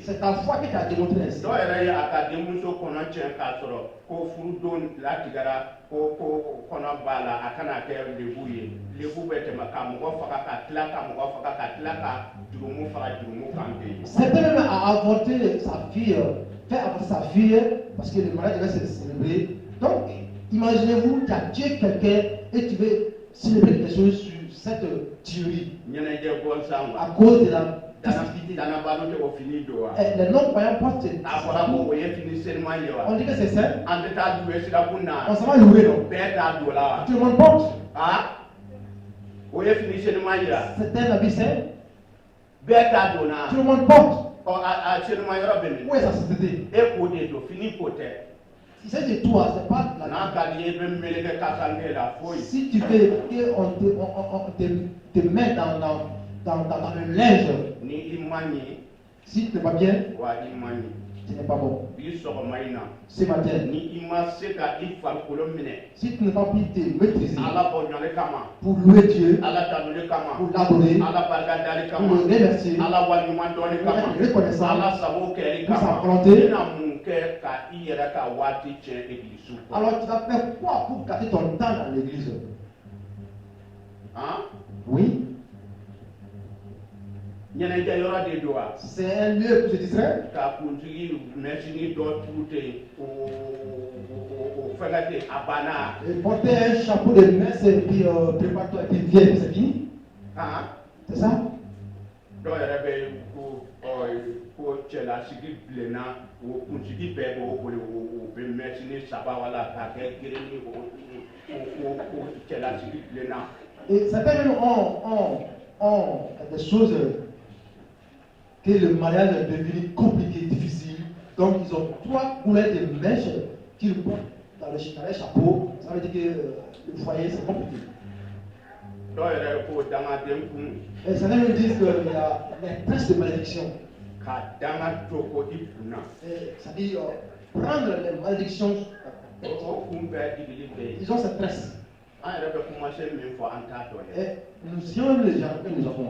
[SPEAKER 2] c'est ta foi qui t'a démontré ainsi. Certains même a avorté sa fille, fait avorter sa fille parce que le mariage devait se célébrer. Donc, imaginez-vous, tu as tué quelqu'un et tu veux célébrer quelque chose sur cette tuerie à cause de la dispute. Les non-croyants portent cette on dit que c'est ça. On s'en va louer, non? Tout le monde porte. C'est un habit sain. Tout le monde porte. Où est sa société? Si c'est de toi, c'est pas la si tu veux qu'on te met dans le linge, si tu n'es pas bien, tu n'es pas bon. Ce matin, si tu n'es pas pu te maîtriser pour louer Dieu, pour l'adorer, pour le remercier, pour être reconnaissant, pour sa volonté, alors tu vas faire quoi pour garder ton temps dans l'église? Oui. C'est un lieu que je dirais. Et porter un chapeau de messe et puis prépare-toi et puis viens, c'est fini. C'est ça? Et certains même ont des choses que le mariage est devenu compliqué, difficile. Donc ils ont 3 couleurs de mèches qu'ils portent dans le chapeau. Ça veut dire que le foyer c'est compliqué. Et certains me disent qu'il y a des traces de malédiction. C'est-à-dire prendre les malédictions. Ils ont cette tresse. Et nous sommes les gens que nous avons.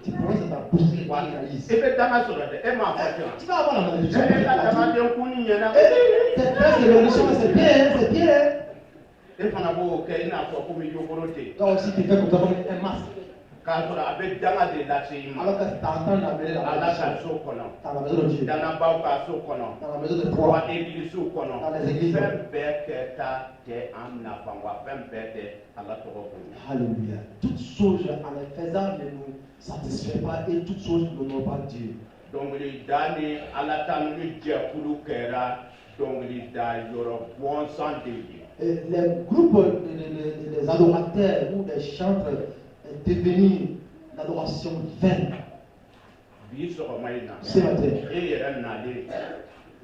[SPEAKER 2] Tu prononces dans ta bouche et tu réalises. Tu vas avoir la malédiction. Cette tresse de malédiction, c'est bien, c'est bien. Toi aussi, tu fais comme ça, comme un masque.
[SPEAKER 1] k'a sɔrɔ a bɛ danga de lase i ma.
[SPEAKER 2] alors que tu es en train d'amener la
[SPEAKER 1] Ala
[SPEAKER 2] bénédiction
[SPEAKER 1] ka so kɔnɔ.
[SPEAKER 2] dans la maison de Dieu,
[SPEAKER 1] Danabaw ka so kɔnɔ.
[SPEAKER 2] dans la maison de
[SPEAKER 1] Wa
[SPEAKER 2] foi,
[SPEAKER 1] églisiw kɔnɔ.
[SPEAKER 2] dans les églises.
[SPEAKER 1] Fɛn bɛɛ kɛta tɛ an nafa wa fɛn bɛɛ tɛ Ala tɔgɔ bonya.
[SPEAKER 2] Alléluia. Toutes choses en les faisant ne nous satisfait pas et toutes choses n'honorent pas Dieu.
[SPEAKER 1] Dɔnkilida ni Ala ta ni jɛkulu kɛra dɔnkilida yɔrɔ bɔnsan de ye.
[SPEAKER 2] Et les groupes des adorateurs ou des chantres est devenu l'adoration vaine.
[SPEAKER 1] Bi sɔgɔma in na.
[SPEAKER 2] Ce matin,
[SPEAKER 1] E yɛrɛ nalen.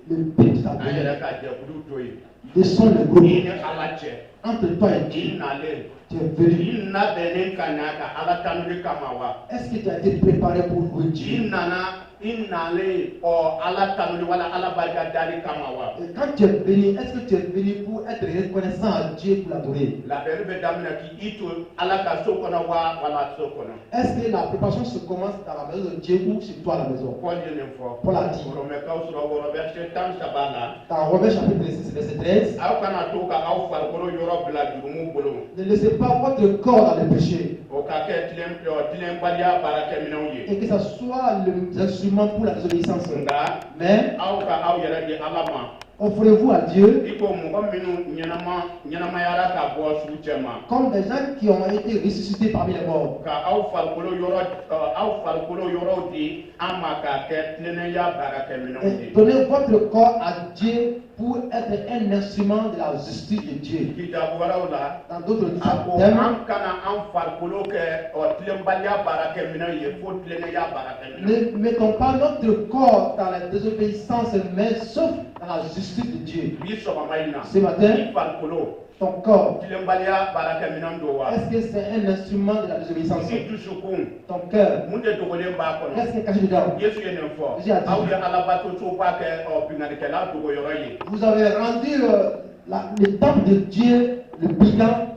[SPEAKER 2] le but
[SPEAKER 1] An
[SPEAKER 2] t'a
[SPEAKER 1] yɛrɛ ka jɛkulu to yen.
[SPEAKER 2] descend le
[SPEAKER 1] I
[SPEAKER 2] groupe
[SPEAKER 1] ni Ala cɛ.
[SPEAKER 2] entre toi et Dieu.
[SPEAKER 1] I nalen.
[SPEAKER 2] Tu es venu.
[SPEAKER 1] I labɛnnen ka ɲa ka Ala tanuli kama wa.
[SPEAKER 2] Est-ce que tu as été préparé pour louer
[SPEAKER 1] I
[SPEAKER 2] Dieu?
[SPEAKER 1] nana i nalen Ala tanuli wala Ala barika dali kama wa.
[SPEAKER 2] Et quand tu es venu, est-ce que tu es venu pour être reconnaissant à Dieu pour l'adorer?
[SPEAKER 1] Labɛnni bɛ daminɛ k'i to Ala ka so kɔnɔ wa wala so kɔnɔ.
[SPEAKER 2] Est-ce que la préparation se commence dans la maison de Dieu ou chez toi à la maison?
[SPEAKER 1] Paul ye nin fɔ.
[SPEAKER 2] Paul a dit.
[SPEAKER 1] Wɔrɔmɛkaw sɔrɔ wɔrɔ verset 13 la.
[SPEAKER 2] Dans Romains chapitre 6, verset 13,
[SPEAKER 1] Aw kana to ka aw farikolo yɔrɔ bila jurumu bolo.
[SPEAKER 2] ne laissez pas votre corps dans le péché
[SPEAKER 1] O ka kɛ tilenbaliya baarakɛminɛnw ye.
[SPEAKER 2] et que ce soit les instruments pour la désobéissance.
[SPEAKER 1] Nka
[SPEAKER 2] Mais
[SPEAKER 1] aw ka aw yɛrɛ di Ala ma.
[SPEAKER 2] offrez-vous à Dieu
[SPEAKER 1] I ko mɔgɔ minnu ɲɛnamayara ka bɔ su cɛ ma.
[SPEAKER 2] comme des gens qui ont été ressuscités parmi les morts.
[SPEAKER 1] Ka aw farikolo yɔrɔ di an ma k'a kɛ tilennenya baarakɛminɛnw
[SPEAKER 2] Et
[SPEAKER 1] ye.
[SPEAKER 2] donnez votre corps à Dieu pour être un instrument de la justice de Dieu.
[SPEAKER 1] Kitabu wɛrɛw la.
[SPEAKER 2] Dans d'autres
[SPEAKER 1] A ko
[SPEAKER 2] termes,
[SPEAKER 1] an kana an farikolo kɛ tilenbaliya baarakɛminɛn ye fo tilennenya baarakɛminɛn.
[SPEAKER 2] ne mettons pas notre corps dans la désobéissance, mais sauf dans la justice de Dieu.
[SPEAKER 1] Bi sɔgɔma in na.
[SPEAKER 2] Ce matin,
[SPEAKER 1] I farikolo
[SPEAKER 2] ton corps,
[SPEAKER 1] tilenbaliya baarakɛminɛn don wa.
[SPEAKER 2] est-ce que c'est un instrument de la désobéissance?
[SPEAKER 1] I dusukun
[SPEAKER 2] Ton cœur,
[SPEAKER 1] mun de dogolen b'a kɔnɔ.
[SPEAKER 2] qu'est-ce qui est caché dedans?
[SPEAKER 1] Yesu ye nin fɔ.
[SPEAKER 2] Jésus a dit.
[SPEAKER 1] Aw ye alabatosoba kɛ bingannikɛla dogoyɔrɔ ye.
[SPEAKER 2] Vous avez rendu le temple de Dieu le brigand,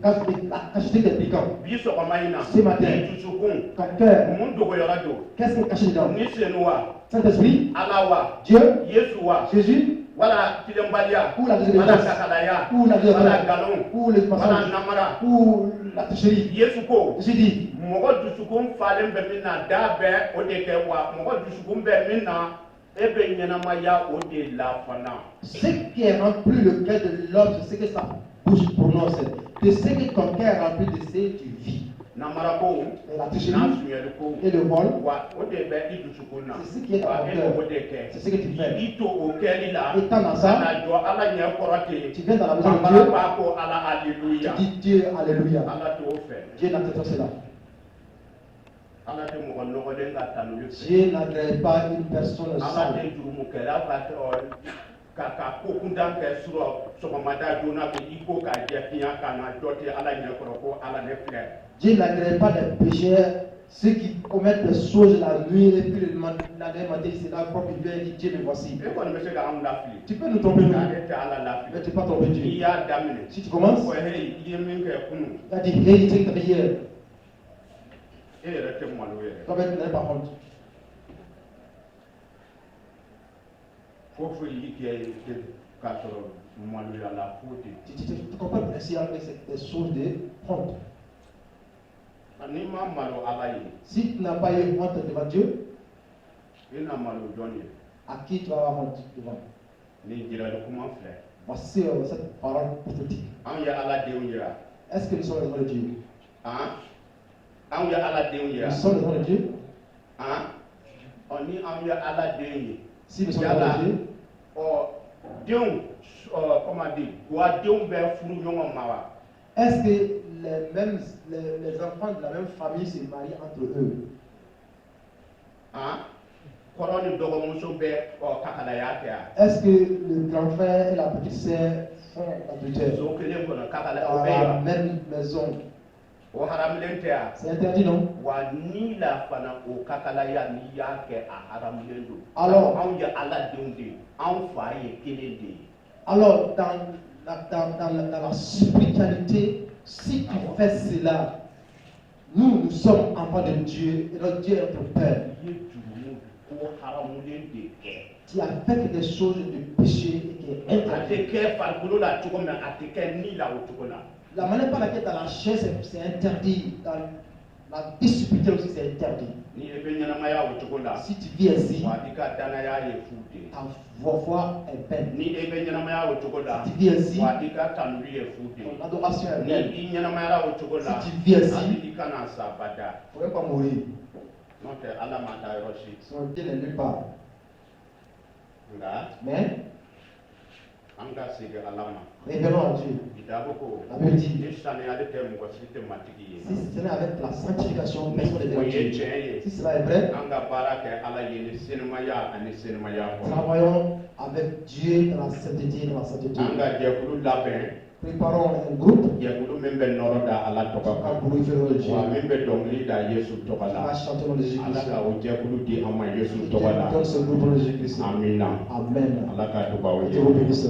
[SPEAKER 2] la cachette des brigands.
[SPEAKER 1] Bi sɔgɔma in na.
[SPEAKER 2] Ce matin.
[SPEAKER 1] I dusukun
[SPEAKER 2] Ton cœur,
[SPEAKER 1] mun dogoyɔrɔ don.
[SPEAKER 2] qu'est-ce qui est caché dedans?
[SPEAKER 1] Ni senu wa.
[SPEAKER 2] Saint-Esprit,
[SPEAKER 1] Ala wa.
[SPEAKER 2] Dieu,
[SPEAKER 1] Yesu wa.
[SPEAKER 2] Jésus,
[SPEAKER 1] Wala tilenbaliya.
[SPEAKER 2] ou la
[SPEAKER 1] Wala
[SPEAKER 2] désobéissance,
[SPEAKER 1] kakalaya.
[SPEAKER 2] ou la
[SPEAKER 1] Wala
[SPEAKER 2] désobéissance,
[SPEAKER 1] ngalon.
[SPEAKER 2] ou le
[SPEAKER 1] Wala
[SPEAKER 2] mensonge,
[SPEAKER 1] namara.
[SPEAKER 2] ou la tricherie.
[SPEAKER 1] Yesu ko.
[SPEAKER 2] Jésus dit,
[SPEAKER 1] Mɔgɔ dusukun falen bɛ min na da bɛ o de kɛ wa mɔgɔ dusukun bɛ min na e bɛ ɲɛnamaya o de la fana.
[SPEAKER 2] ce qui est rempli le cœur de l'homme, c'est ce que sa bouche prononce. De ce que ton cœur est rempli de ce tu vis.
[SPEAKER 1] Namara ko
[SPEAKER 2] Et la
[SPEAKER 1] n'a
[SPEAKER 2] tricherie
[SPEAKER 1] sunyɛli ko
[SPEAKER 2] et le vol,
[SPEAKER 1] wa o de bɛ i dusukun na
[SPEAKER 2] c'est ce qui est dans
[SPEAKER 1] wa
[SPEAKER 2] ton
[SPEAKER 1] e
[SPEAKER 2] cœur.
[SPEAKER 1] b'o de kɛ
[SPEAKER 2] C'est ce que tu fais.
[SPEAKER 1] i to o kɛli la
[SPEAKER 2] Étant dans ça,
[SPEAKER 1] kana jɔ Ala ɲɛ kɔrɔ ten
[SPEAKER 2] tu viens dans la maison de
[SPEAKER 1] Bambara
[SPEAKER 2] Dieu,
[SPEAKER 1] b'a ko Ala haleluya
[SPEAKER 2] tu dis Dieu, Alléluia.
[SPEAKER 1] Ala t'o fɛ
[SPEAKER 2] Dieu n'attend pas cela.
[SPEAKER 1] Ala tɛ mɔgɔ nɔgɔlen ka tanuli fɛ
[SPEAKER 2] Dieu n'agrée pas une personne
[SPEAKER 1] Ala
[SPEAKER 2] sale.
[SPEAKER 1] tɛ jurumukɛla ka ko kuntan kɛ sɔgɔmada joona fɛ i ko k'a jɛ fiɲɛ ka na dɔ tɛ Ala ɲɛ kɔrɔ ko Ala ne filɛ.
[SPEAKER 2] Dieu n'agrée pas des pécheurs, ceux qui commettent des choses la nuit et puis le matin, c'est là propre, il vient et dit Dieu me voici.
[SPEAKER 1] E kɔni bɛ se k'anw lafili.
[SPEAKER 2] Tu peux nous tromper, nous,
[SPEAKER 1] K'ale tɛ Ala lafili.
[SPEAKER 2] mais tu ne peux pas tromper
[SPEAKER 1] I
[SPEAKER 2] Dieu.
[SPEAKER 1] y'a daminɛ.
[SPEAKER 2] Si tu commences,
[SPEAKER 1] Ko hey i ye min kɛ kunun
[SPEAKER 2] il a dit, hey, tu sais, hier,
[SPEAKER 1] e yɛrɛ tɛ malo yɛrɛ.
[SPEAKER 2] toi-même, tu n'as pas honte.
[SPEAKER 1] Ko foyi y'i kɛ k'a sɔrɔ maloya la fo ten.
[SPEAKER 2] Tu comprends le principe avec des choses de honte.
[SPEAKER 1] N'i ma malo Ala ye
[SPEAKER 2] Si tu n'as pas eu honte devant Dieu,
[SPEAKER 1] i na malo jɔn ye.
[SPEAKER 2] à qui tu vas avoir honte devant?
[SPEAKER 1] Nin jirali kuma filɛ.
[SPEAKER 2] Voici cette parole prophétique.
[SPEAKER 1] Anw ye Ala denw yira.
[SPEAKER 2] Est-ce que nous sommes les enfants de Dieu?
[SPEAKER 1] Anw ye Ala denw yira.
[SPEAKER 2] Nous sommes les enfants de Dieu?
[SPEAKER 1] Ni anw ye Ala den ye.
[SPEAKER 2] Si nous sommes les enfants de Dieu,
[SPEAKER 1] Denw comment dire wa denw bɛ furu ɲɔgɔn ma wa.
[SPEAKER 2] est-ce que les enfants de la même famille se marient entre eux?
[SPEAKER 1] Kɔrɔ ni dɔgɔmuso bɛ kakalaya kɛ yan.
[SPEAKER 2] Est-ce que le grand frère et la petite sœur font l'adultère
[SPEAKER 1] So kelen kɔnɔ kakalaya o
[SPEAKER 2] dans
[SPEAKER 1] bɛ
[SPEAKER 2] la
[SPEAKER 1] yan.
[SPEAKER 2] même maison?
[SPEAKER 1] O haramulen tɛ yan.
[SPEAKER 2] C'est interdit, non?
[SPEAKER 1] Wa ni la fana o kakalaya n'i y'a kɛ a haramulen don.
[SPEAKER 2] Alors-
[SPEAKER 1] Anw ye Ala denw de ye. Anw fa ye kelen de ye.
[SPEAKER 2] Alors, dans la spiritualité, si tu fais cela, nous sommes enfants de Dieu et notre Dieu est notre Père.
[SPEAKER 1] I ye jurumu ko haramulen de kɛ.
[SPEAKER 2] Tu as fait des choses de péché et qui est
[SPEAKER 1] A
[SPEAKER 2] interdit.
[SPEAKER 1] tɛ kɛ farikolo la cogo min a tɛ kɛ ni la o cogo la.
[SPEAKER 2] La manière par laquelle dans la chair c'est interdit, dans La vie spirituelle aussi, c'est interdit.
[SPEAKER 1] Ni e bɛ ɲɛnamaya o cogo la.
[SPEAKER 2] Si tu vis ainsi,
[SPEAKER 1] Wa i ka danaya ye fu de.
[SPEAKER 2] ta foi est peine.
[SPEAKER 1] Ni e bɛ ɲɛnamaya o cogo la.
[SPEAKER 2] Si tu vis ainsi,
[SPEAKER 1] Wa i ka tanuli ye fu de.
[SPEAKER 2] ton adoration est
[SPEAKER 1] Ni
[SPEAKER 2] peine.
[SPEAKER 1] i ɲɛnamayara o cogo la.
[SPEAKER 2] Si tu vis ainsi,
[SPEAKER 1] hali i kana sa bada.
[SPEAKER 2] il ne faut même pas mourir.
[SPEAKER 1] N'o tɛ Ala ma taa yɔrɔ si.
[SPEAKER 2] Son Dieu n'est nulle part.
[SPEAKER 1] Nka
[SPEAKER 2] Mais,
[SPEAKER 1] an ka segin Ala ma.
[SPEAKER 2] revenons à Dieu.
[SPEAKER 1] Kitabu ko.
[SPEAKER 2] La Bible dit,
[SPEAKER 1] Ni saniyali tɛ mɔgɔ si tɛ matigi ye.
[SPEAKER 2] si ce n'est avec la sanctification, personne ne
[SPEAKER 1] O
[SPEAKER 2] verra
[SPEAKER 1] ye
[SPEAKER 2] Dieu.
[SPEAKER 1] tiɲɛ ye.
[SPEAKER 2] Si cela est vrai,
[SPEAKER 1] An ka baara kɛ Ala ye ni selimaya ani selimaya kɔnɔ.
[SPEAKER 2] travaillons avec Dieu dans la sainteté et dans la sainteté.
[SPEAKER 1] An ka jɛkulu labɛn.
[SPEAKER 2] Préparons un groupe
[SPEAKER 1] Jɛkulu min bɛ nɔrɔ da Ala tɔgɔ
[SPEAKER 2] à
[SPEAKER 1] kan.
[SPEAKER 2] glorifier Dieu.
[SPEAKER 1] Wa min bɛ dɔnkili da Yesu tɔgɔ
[SPEAKER 2] On va
[SPEAKER 1] la.
[SPEAKER 2] chanter dans le Jésus-Christ.
[SPEAKER 1] Ala ka o jɛkulu di an ma Yesu
[SPEAKER 2] Dieu
[SPEAKER 1] tɔgɔ la.
[SPEAKER 2] donne ce groupe dans le Jésus-Christ.
[SPEAKER 1] Amina.
[SPEAKER 2] Amen.
[SPEAKER 1] Ala ka dubaw
[SPEAKER 2] Dieu
[SPEAKER 1] ye.
[SPEAKER 2] vous bénisse.